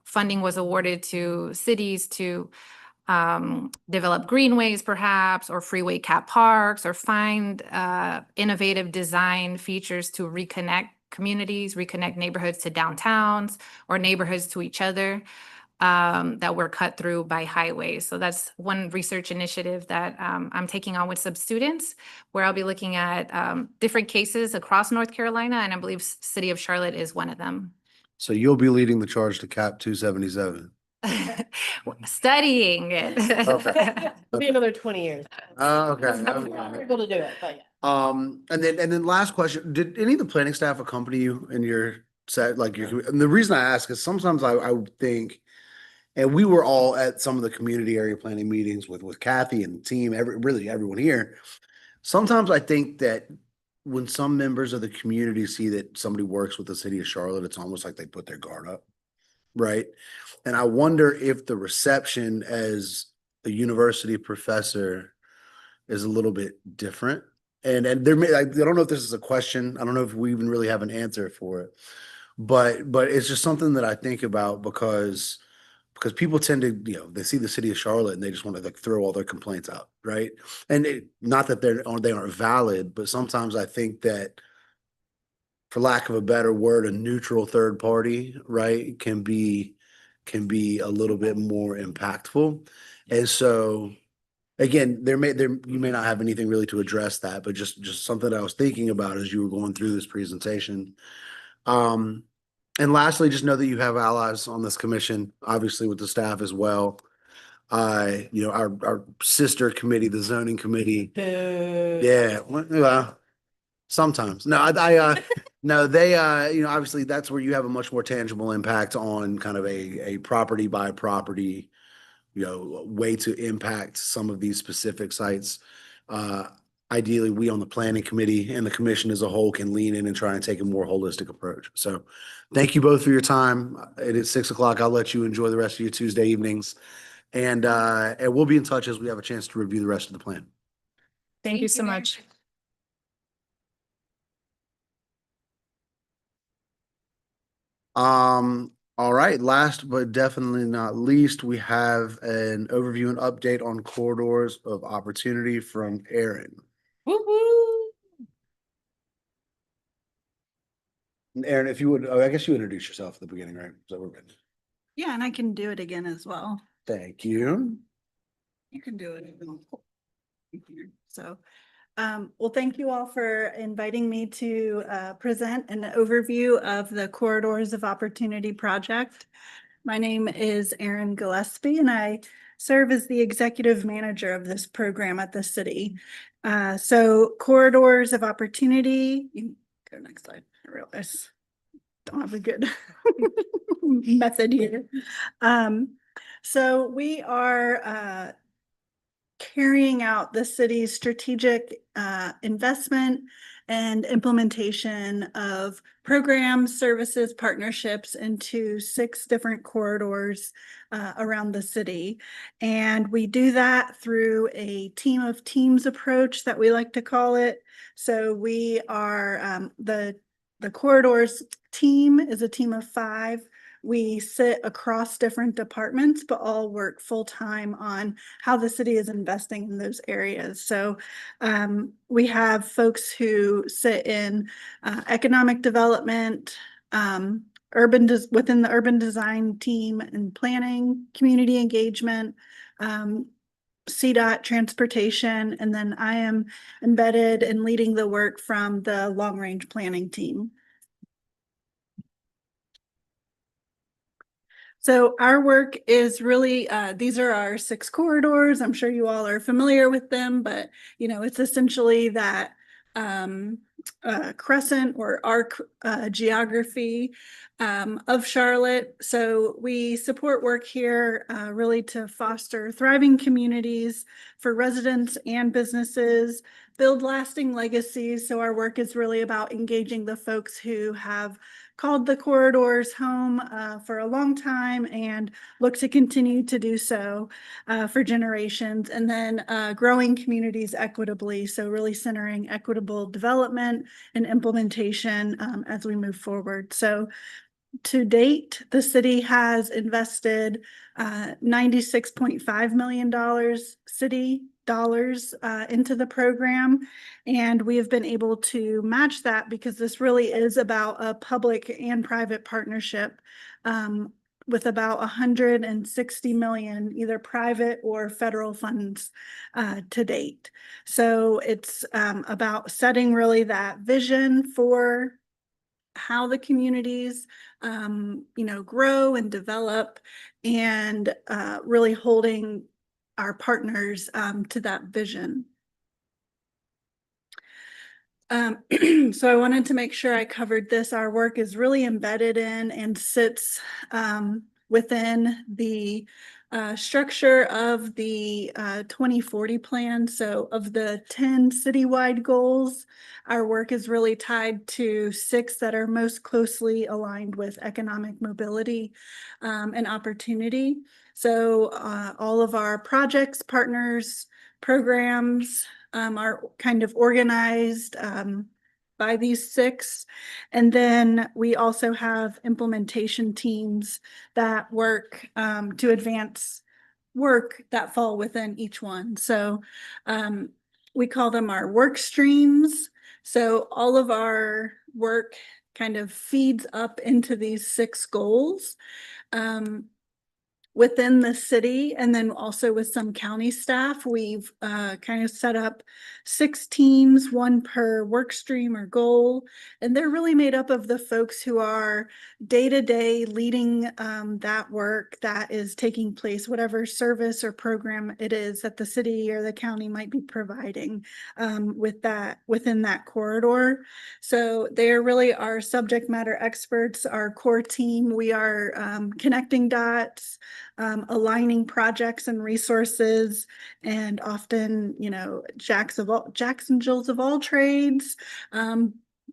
funding was awarded to cities to develop greenways perhaps, or freeway cap parks, or find innovative design features to reconnect communities, reconnect neighborhoods to downtowns or neighborhoods to each other that were cut through by highways. So that's one research initiative that I'm taking on with some students, where I'll be looking at different cases across North Carolina, and I believe City of Charlotte is one of them. So you'll be leading the charge to cap 277. Studying it. Okay. It'll be another 20 years. Okay. I'm able to do it, but yeah. And then last question, did any of the planning staff accompany you in your set, like, and the reason I ask is sometimes I would think, and we were all at some of the community area planning meetings with Kathy and the team, really everyone here. Sometimes I think that when some members of the community see that somebody works with the city of Charlotte, it's almost like they put their guard up, right? And I wonder if the reception as a university professor is a little bit different. And there may, I don't know if this is a question. I don't know if we even really have an answer for it. But it's just something that I think about because people tend to, they see the city of Charlotte and they just want to like throw all their complaints out, right? And not that they aren't valid, but sometimes I think that, for lack of a better word, a neutral third party, right, can be a little bit more impactful. And so, again, you may not have anything really to address that, but just something I was thinking about as you were going through this presentation. And lastly, just know that you have allies on this commission, obviously with the staff as well. Our sister committee, the zoning committee. Yeah, well, sometimes. No, no, they, obviously that's where you have a much more tangible impact on kind of a property by property, way to impact some of these specific sites. Ideally, we on the planning committee and the commission as a whole can lean in and try and take a more holistic approach. So thank you both for your time. It is 6 o'clock. I'll let you enjoy the rest of your Tuesday evenings. And we'll be in touch as we have a chance to review the rest of the plan. Thank you so much. All right, last but definitely not least, we have an overview and update on corridors of opportunity from Aaron. Aaron, if you would, I guess you introduce yourself at the beginning, right? So we're good. Yeah, and I can do it again as well. Thank you. You can do it. So, well, thank you all for inviting me to present an overview of the Corridors of Opportunity project. My name is Erin Gillespie, and I serve as the executive manager of this program at the city. So Corridors of Opportunity, you can go next slide. I realize I don't have a good method here. So we are carrying out the city's strategic investment and implementation of programs, services, partnerships into 6 different corridors around the city. And we do that through a team of teams approach that we like to call it. So we are the corridors team is a team of 5. We sit across different departments, but all work full-time on how the city is investing in those areas. So we have folks who sit in economic development, within the urban design team and planning, community engagement, CDOT transportation, and then I am embedded in leading the work from the long-range planning team. So our work is really, these are our 6 corridors. I'm sure you all are familiar with them, but it's essentially that crescent or arc geography of Charlotte. So we support work here really to foster thriving communities for residents and businesses, build lasting legacies. So our work is really about engaging the folks who have called the corridors home for a long time and look to continue to do so for generations, and then growing communities equitably. So really centering equitable development and implementation as we move forward. So to date, the city has invested $96.5 million city dollars into the program, and we have been able to match that because this really is about a public and private partnership with about 160 million either private or federal funds to date. So it's about setting really that vision for how the communities grow and develop, and really holding our partners to that vision. So I wanted to make sure I covered this. Our work is really embedded in and sits within the structure of the 2040 plan. So of the 10 citywide goals, our work is really tied to 6 that are most closely aligned with economic mobility and opportunity. So all of our projects, partners, programs are kind of organized by these 6. And then we also have implementation teams that work to advance work that fall within each one. So we call them our work streams. So all of our work kind of feeds up into these 6 goals. Within the city, and then also with some county staff, we've kind of set up 6 teams, 1 per work stream or goal. And they're really made up of the folks who are day-to-day leading that work that is taking place, whatever service or program it is that the city or the county might be providing within that corridor. So they're really our subject matter experts, our core team. We are connecting dots, aligning projects and resources, and often, Jacks and Jills of all trades.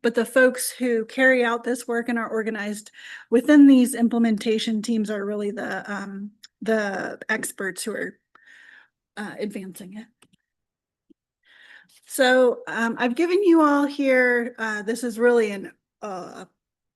But the folks who carry out this work and are organized within these implementation teams are really the experts who are advancing it. So I've given you all here, this is really an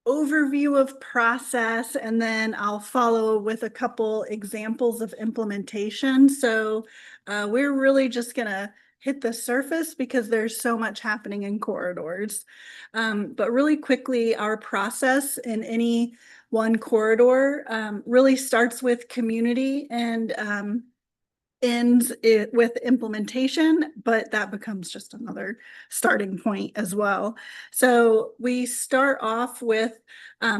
overview of process, and then I'll follow with a couple examples of implementation. So we're really just gonna hit the surface because there's so much happening in corridors. But really quickly, our process in any one corridor really starts with community and ends it with implementation, but that becomes just another starting point as well. So we start off with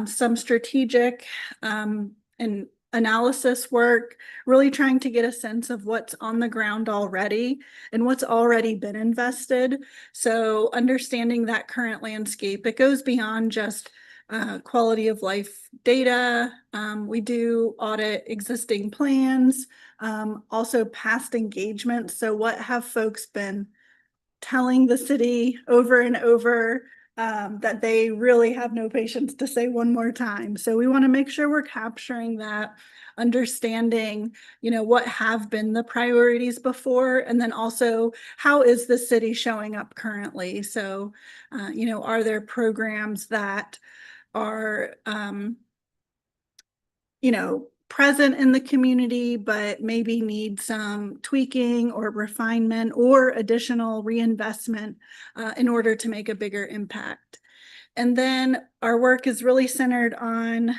some strategic and analysis work, really trying to get a sense of what's on the ground already and what's already been invested. So understanding that current landscape, it goes beyond just quality of life data. We do audit existing plans, also past engagement. So what have folks been telling the city over and over that they really have no patience to say one more time? So we want to make sure we're capturing that, understanding, what have been the priorities before, and then also how is the city showing up currently? So, are there programs that are, present in the community, but maybe need some tweaking or refinement or additional reinvestment in order to make a bigger impact. And then our work is really centered on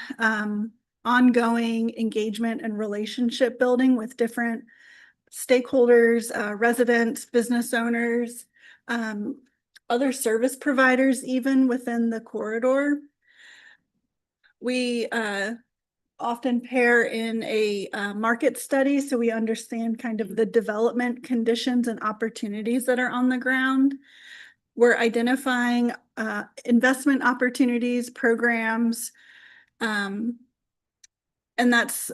ongoing engagement and relationship building with different stakeholders, residents, business owners, other service providers, even within the corridor. We often pair in a market study so we understand kind of the development conditions and opportunities that are on the ground. We're identifying investment opportunities, programs, and that's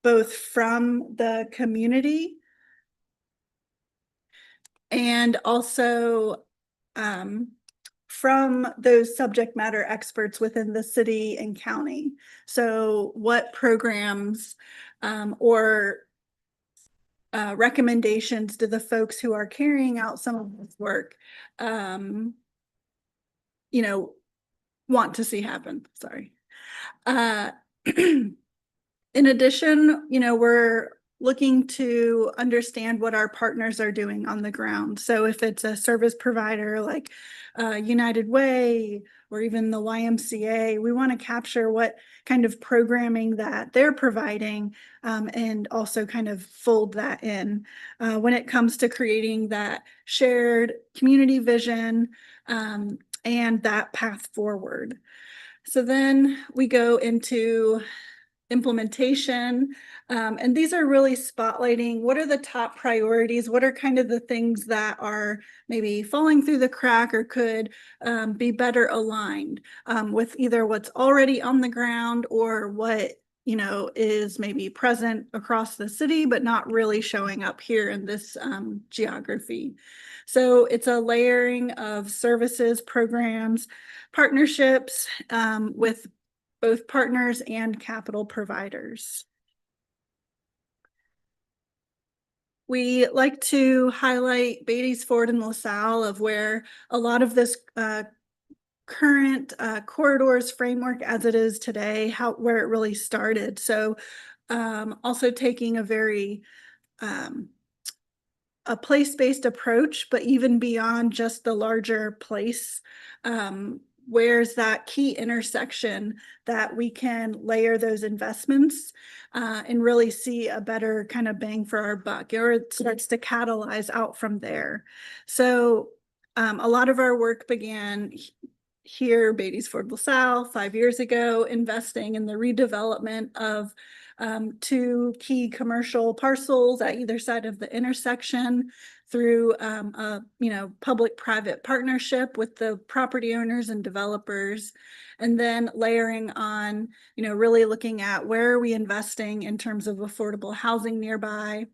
both from the community and also from those subject matter experts within the city and county. So what programs or recommendations do the folks who are carrying out some of this work, want to see happen? Sorry. In addition, we're looking to understand what our partners are doing on the ground. So if it's a service provider like United Way or even the YMCA, we want to capture what kind of programming that they're providing and also kind of fold that in when it comes to creating that shared community vision and that path forward. So then we go into implementation. And these are really spotlighting what are the top priorities, what are kind of the things that are maybe falling through the crack or could be better aligned with either what's already on the ground or what is maybe present across the city, but not really showing up here in this geography. So it's a layering of services, programs, partnerships with both partners and capital providers. We like to highlight Beatties Ford and LaSalle of where a lot of this current corridors framework as it is today, where it really started. So also taking a very a place-based approach, but even beyond just the larger place, where's that key intersection that we can layer those investments and really see a better kind of bang for our buck, or it starts to catalyze out from there. So a lot of our work began here, Beatties Ford LaSalle, 5 years ago, investing in the redevelopment of 2 key commercial parcels at either side of the intersection through a public-private partnership with the property owners and developers, and then layering on really looking at where are we investing in terms of affordable housing nearby,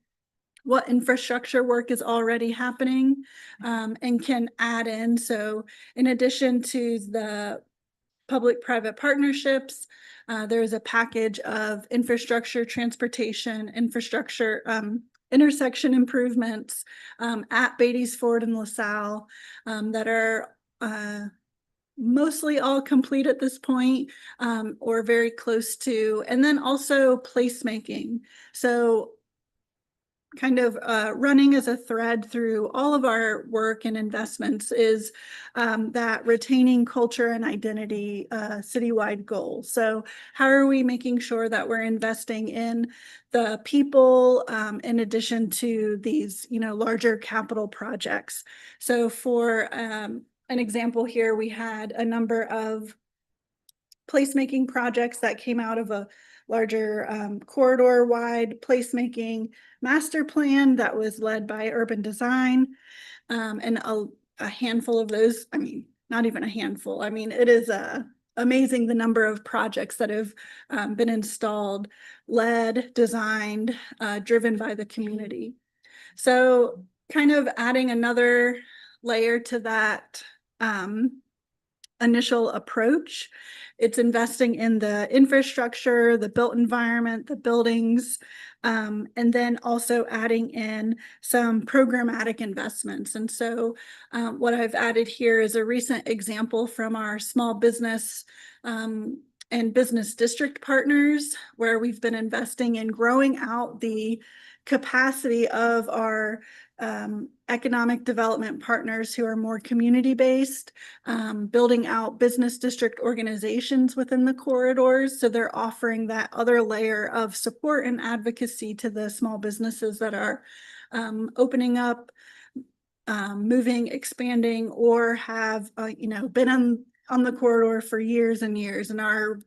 what infrastructure work is already happening and can add in. So in addition to the public-private partnerships, there's a package of infrastructure, transportation, infrastructure, intersection improvements at Beatties Ford and LaSalle that are mostly all complete at this point or very close to, and then also placemaking. So kind of running as a thread through all of our work and investments is that retaining culture and identity citywide goal. So how are we making sure that we're investing in the people in addition to these larger capital projects? So for an example here, we had a number of placemaking projects that came out of a larger corridor-wide placemaking master plan that was led by Urban Design. And a handful of those, I mean, not even a handful. I mean, it is amazing the number of projects that have been installed, led, designed, driven by the community. So kind of adding another layer to that initial approach. It's investing in the infrastructure, the built environment, the buildings, and then also adding in some programmatic investments. And so what I've added here is a recent example from our small business and business district partners, where we've been investing in growing out the capacity of our economic development partners who are more community-based, building out business district organizations within the corridors. So they're offering that other layer of support and advocacy to the small businesses that are opening up, moving, expanding, or have been on the corridor for years and years and are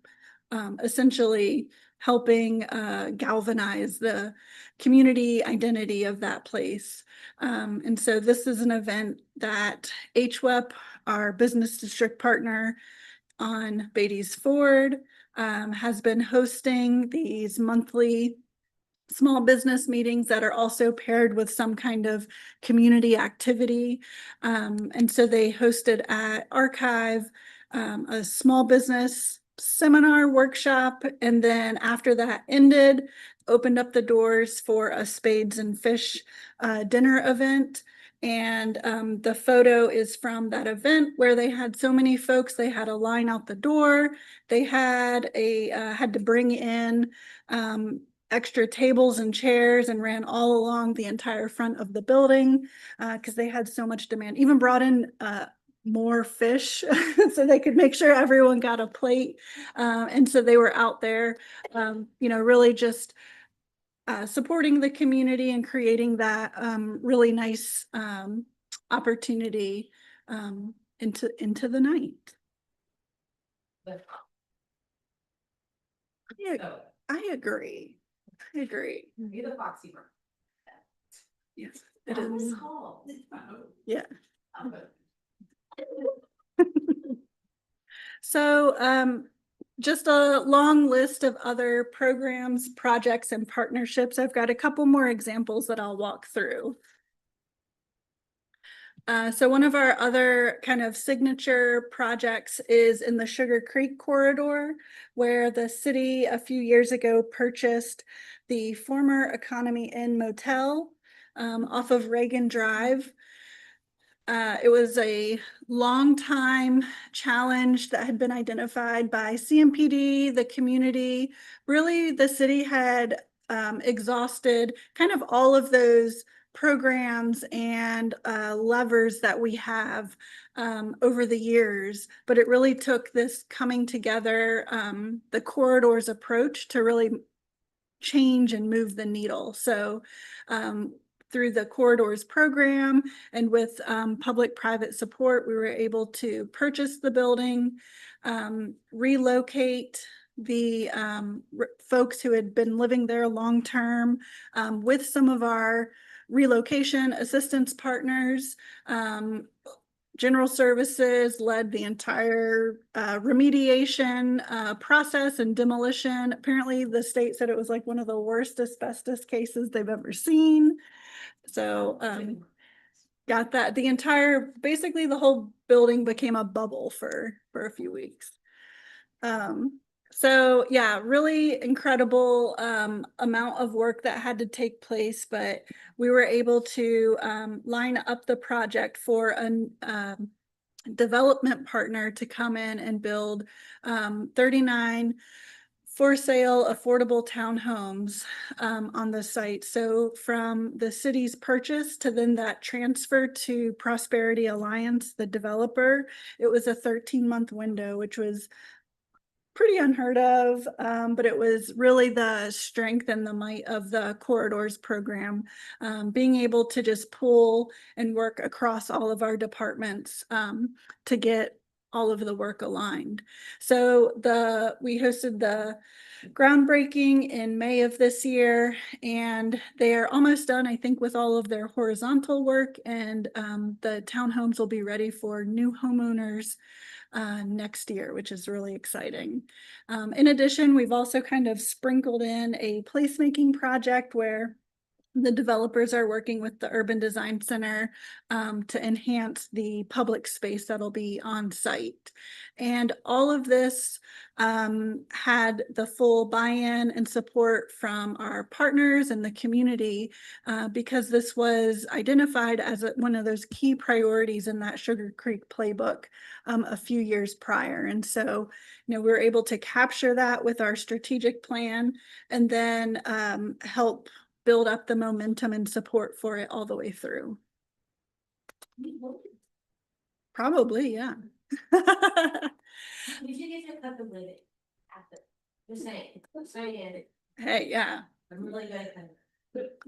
essentially helping galvanize the community identity of that place. And so this is an event that HWEP, our business district partner on Beatties Ford, has been hosting these monthly small business meetings that are also paired with some kind of community activity. And so they hosted at Archive a small business seminar workshop, and then after that ended, opened up the doors for a Spades and Fish dinner event. And the photo is from that event where they had so many folks. They had a line out the door. They had had to bring in extra tables and chairs and ran all along the entire front of the building because they had so much demand. Even brought in more fish so they could make sure everyone got a plate. And so they were out there, really just supporting the community and creating that really nice opportunity into the night. Yeah. I agree. I agree. You're the foxy bird. Yes, it is. Yeah. So, just a long list of other programs, projects, and partnerships. I've got a couple more examples that I'll walk through. So one of our other kind of signature projects is in the Sugar Creek corridor, where the city a few years ago purchased the former Economy Inn Motel off of Reagan Drive. It was a long time challenge that had been identified by CMPD, the community. Really, the city had exhausted kind of all of those programs and levers that we have over the years, but it really took this coming together, the corridors approach to really change and move the needle. So through the corridors program and with public-private support, we were able to purchase the building, relocate the folks who had been living there long-term with some of our relocation assistance partners. General Services led the entire remediation process and demolition. Apparently the state said it was like one of the worst asbestos cases they've ever seen. So got that. Basically the whole building became a bubble for a few weeks. So yeah, really incredible amount of work that had to take place, but we were able to line up the project for a development partner to come in and build 39 for sale affordable townhomes on the site. So from the city's purchase to then that transfer to Prosperity Alliance, the developer, it was a 13-month window, which was pretty unheard of, but it was really the strength and the might of the corridors program, being able to just pull and work across all of our departments to get all of the work aligned. So we hosted the groundbreaking in May of this year, and they are almost done, I think, with all of their horizontal work, and the townhomes will be ready for new homeowners next year, which is really exciting. In addition, we've also kind of sprinkled in a placemaking project where the developers are working with the Urban Design Center to enhance the public space that'll be on site. And all of this had the full buy-in and support from our partners and the community because this was identified as one of those key priorities in that Sugar Creek playbook a few years prior. And so, we were able to capture that with our strategic plan and then help build up the momentum and support for it all the way through. Probably, yeah. Hey, yeah.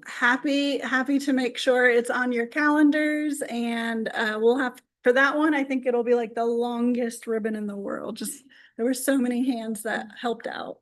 Happy to make sure it's on your calendars, and we'll have for that one. I think it'll be like the longest ribbon in the world. Just there were so many hands that helped out.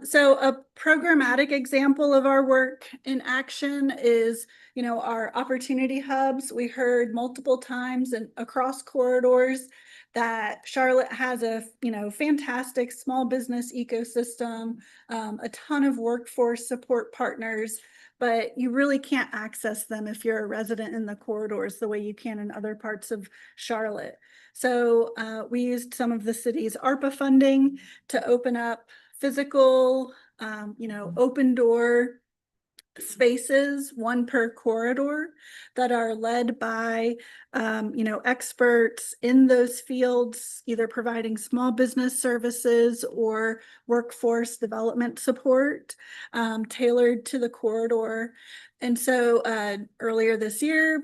So a programmatic example of our work in action is, our opportunity hubs. We heard multiple times and across corridors that Charlotte has a, fantastic small business ecosystem, a ton of workforce support partners, but you really can't access them if you're a resident in the corridors the way you can in other parts of Charlotte. So we used some of the city's ARPA funding to open up physical, open door spaces, one per corridor, that are led by, experts in those fields, either providing small business services or workforce development support, tailored to the corridor. And so earlier this year,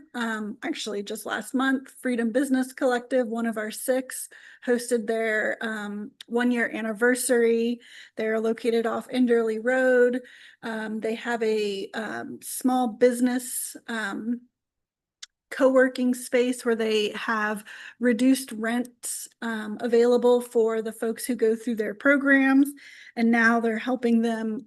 actually just last month, Freedom Business Collective, one of our 6, hosted their 1-year anniversary. They're located off Enderley Road. They have a small business co-working space where they have reduced rents available for the folks who go through their programs. And now they're helping them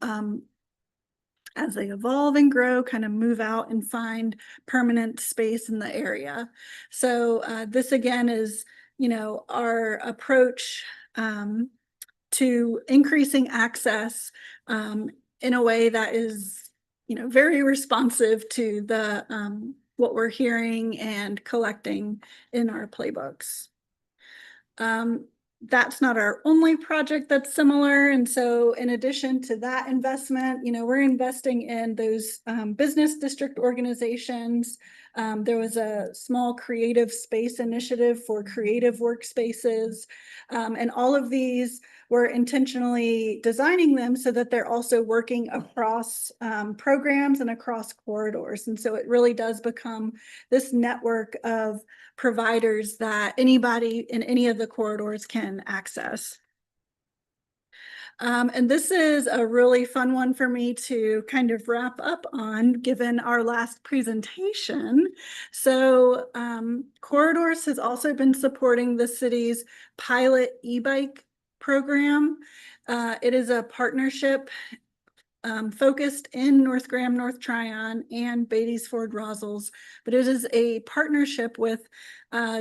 as they evolve and grow, kind of move out and find permanent space in the area. So this again is, our approach to increasing access in a way that is, very responsive to the what we're hearing and collecting in our playbooks. That's not our only project that's similar. And so in addition to that investment, we're investing in those business district organizations. There was a small creative space initiative for creative workspaces. And all of these, we're intentionally designing them so that they're also working across programs and across corridors. And so it really does become this network of providers that anybody in any of the corridors can access. And this is a really fun one for me to kind of wrap up on, given our last presentation. So Corridors has also been supporting the city's pilot e-bike program. It is a partnership focused in North Graham, North Tryon, and Beatties Ford Rosals, but it is a partnership with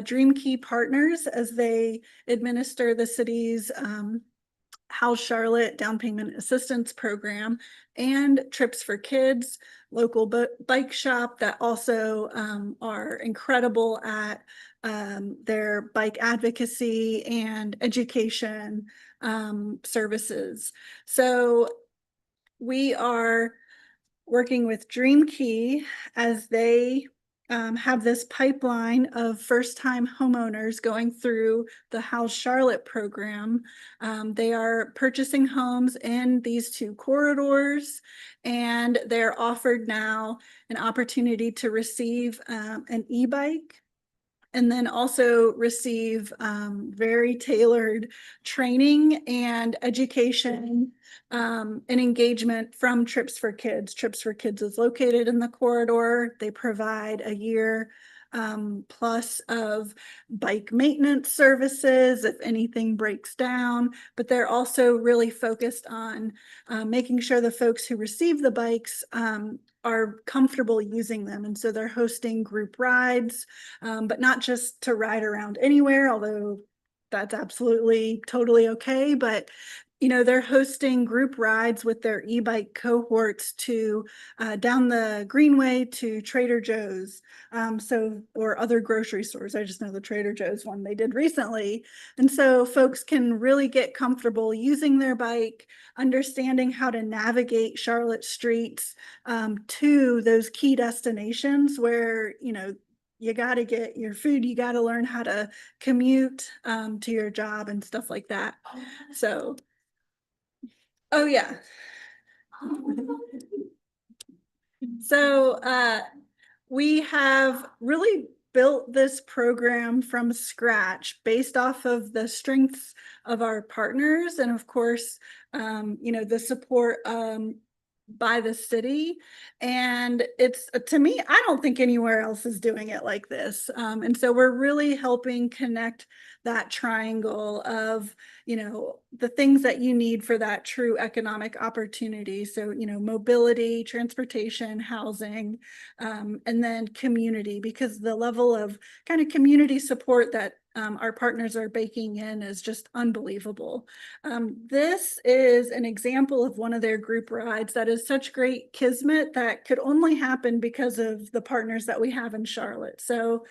Dream Key Partners as they administer the city's House Charlotte Down Payment Assistance Program and Trips for Kids, local bike shop that also are incredible at their bike advocacy and education services. So we are working with Dream Key as they have this pipeline of first-time homeowners going through the House Charlotte program. They are purchasing homes in these two corridors, and they're offered now an opportunity to receive an e-bike, and then also receive very tailored training and education and engagement from Trips for Kids. Trips for Kids is located in the corridor. They provide a year plus of bike maintenance services if anything breaks down, but they're also really focused on making sure the folks who receive the bikes are comfortable using them. And so they're hosting group rides, but not just to ride around anywhere, although that's absolutely totally okay. But they're hosting group rides with their e-bike cohorts to down the Greenway to Trader Joe's, or other grocery stores. I just know the Trader Joe's one they did recently. And so folks can really get comfortable using their bike, understanding how to navigate Charlotte streets to those key destinations where, you got to get your food, you got to learn how to commute to your job and stuff like that. So, oh yeah. So we have really built this program from scratch based off of the strengths of our partners and of course, the support by the city. And it's, to me, I don't think anywhere else is doing it like this. And so we're really helping connect that triangle of, the things that you need for that true economic opportunity. So, mobility, transportation, housing, and then community, because the level of kind of community support that our partners are baking in is just unbelievable. This is an example of one of their group rides that is such great kismet that could only happen because of the partners that we have in Charlotte. So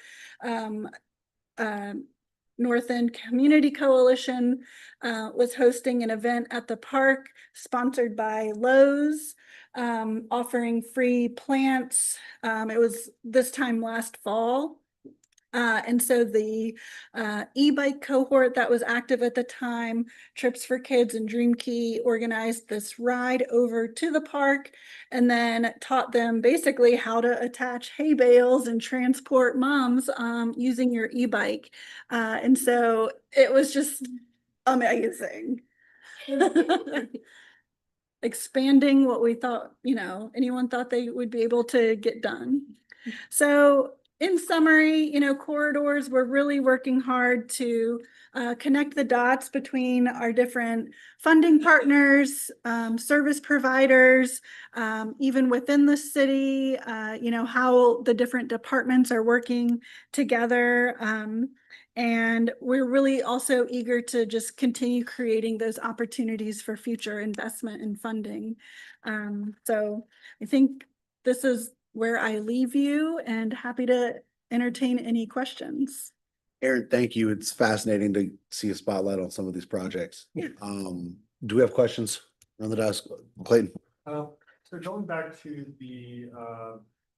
North End Community Coalition was hosting an event at the park sponsored by Lowe's, offering free plants. It was this time last fall. And so the e-bike cohort that was active at the time, Trips for Kids and Dream Key organized this ride over to the park and then taught them basically how to attach hay bales and transport moms using your e-bike. And so it was just amazing. Expanding what we thought, anyone thought they would be able to get done. So in summary, you know, corridors, we're really working hard to connect the dots between our different funding partners, service providers, even within the city, you know, how the different departments are working together. And we're really also eager to just continue creating those opportunities for future investment and funding. So I think this is where I leave you, and happy to entertain any questions. Aaron, thank you. It's fascinating to see a spotlight on some of these projects. Do we have questions on the desk? Clayton? So going back to the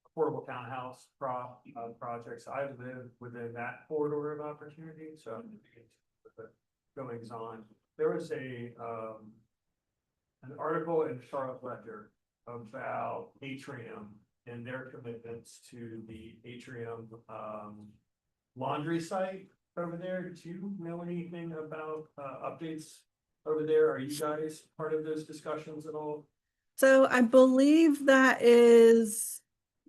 affordable townhouse projects, I live within that corridor of opportunity, so I'm with the goings on. There was an article in Charlotte Ledger about Atrium and their commitments to the Atrium laundry site over there. Do you know anything about updates over there? Are you guys part of those discussions at all? So I believe that is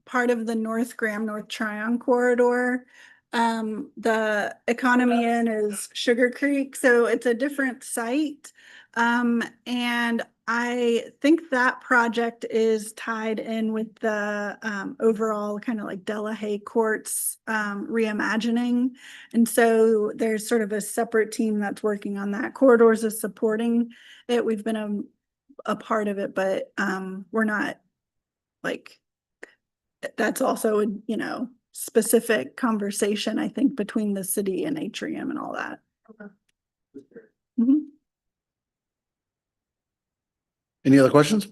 part of the North Graham, North Tryon corridor. The Economy Inn is Sugar Creek, so it's a different site. And I think that project is tied in with the overall kind of like Delahaye Courts reimagining. And so there's sort of a separate team that's working on that. Corridors is supporting it. We've been a part of it, but we're not like, that's also a, you know, specific conversation, I think, between the city and Atrium and all that. Okay. Mhm. Any other questions?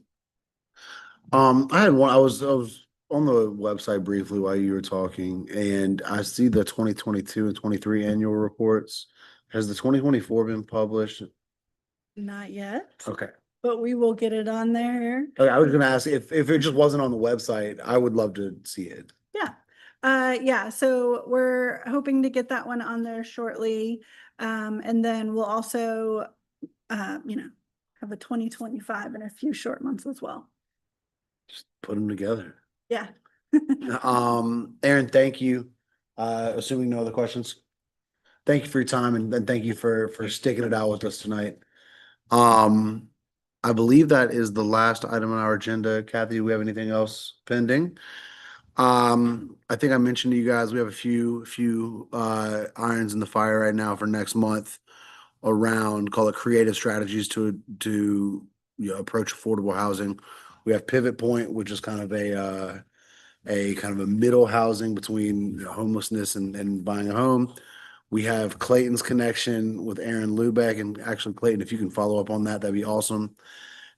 I had one, I was on the website briefly while you were talking, and I see the 2022 and 23 annual reports. Has the 2024 been published? Not yet, Okay. but we will get it on there. Okay, I was gonna ask if it just wasn't on the website, I would love to see it. Yeah, so we're hoping to get that one on there shortly. And then we'll also, you know, have a 2025 in a few short months as well. Just put them together. Yeah. Aaron, thank you. Assuming no other questions. Thank you for your time and thank you for sticking it out with us tonight. I believe that is the last item on our agenda. Kathy, do we have anything else pending? I think I mentioned to you guys, we have a few irons in the fire right now for next month around, call it creative strategies to you know, approach affordable housing. We have Pivot Point, which is kind of a kind of a middle housing between homelessness and buying a home. We have Clayton's connection with Aaron Lubeck, and actually Clayton, if you can follow up on that, that'd be awesome.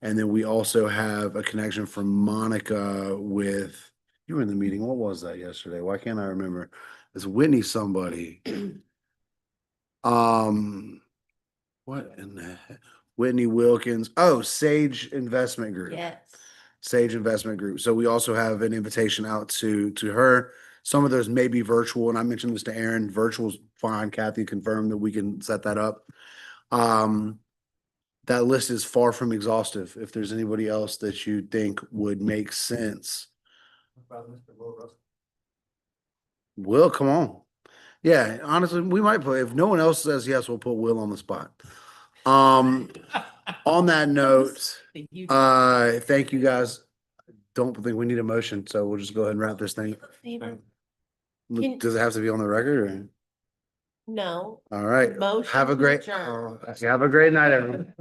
And then we also have a connection from Monica with, you were in the meeting. What was that yesterday? Why can't I remember? It's Whitney somebody. What in the heck? Whitney Wilkins. Oh, Sage Investment Group. Yes. Sage Investment Group. So we also have an invitation out to her. Some of those may be virtual, and I mentioned this to Aaron. Virtual's fine. Kathy confirmed that we can set that up. That list is far from exhaustive. If there's anybody else that you think would make sense. About Mr. Will Russell. Will, come on. Yeah, honestly, we might put, if no one else says yes, we'll put Will on the spot. On that note, thank you guys. Don't think we need a motion, so we'll just go ahead and wrap this thing. Can- Does it have to be on the record or? No. All right. Motion Have a to great, adjourn. have a great night, everyone.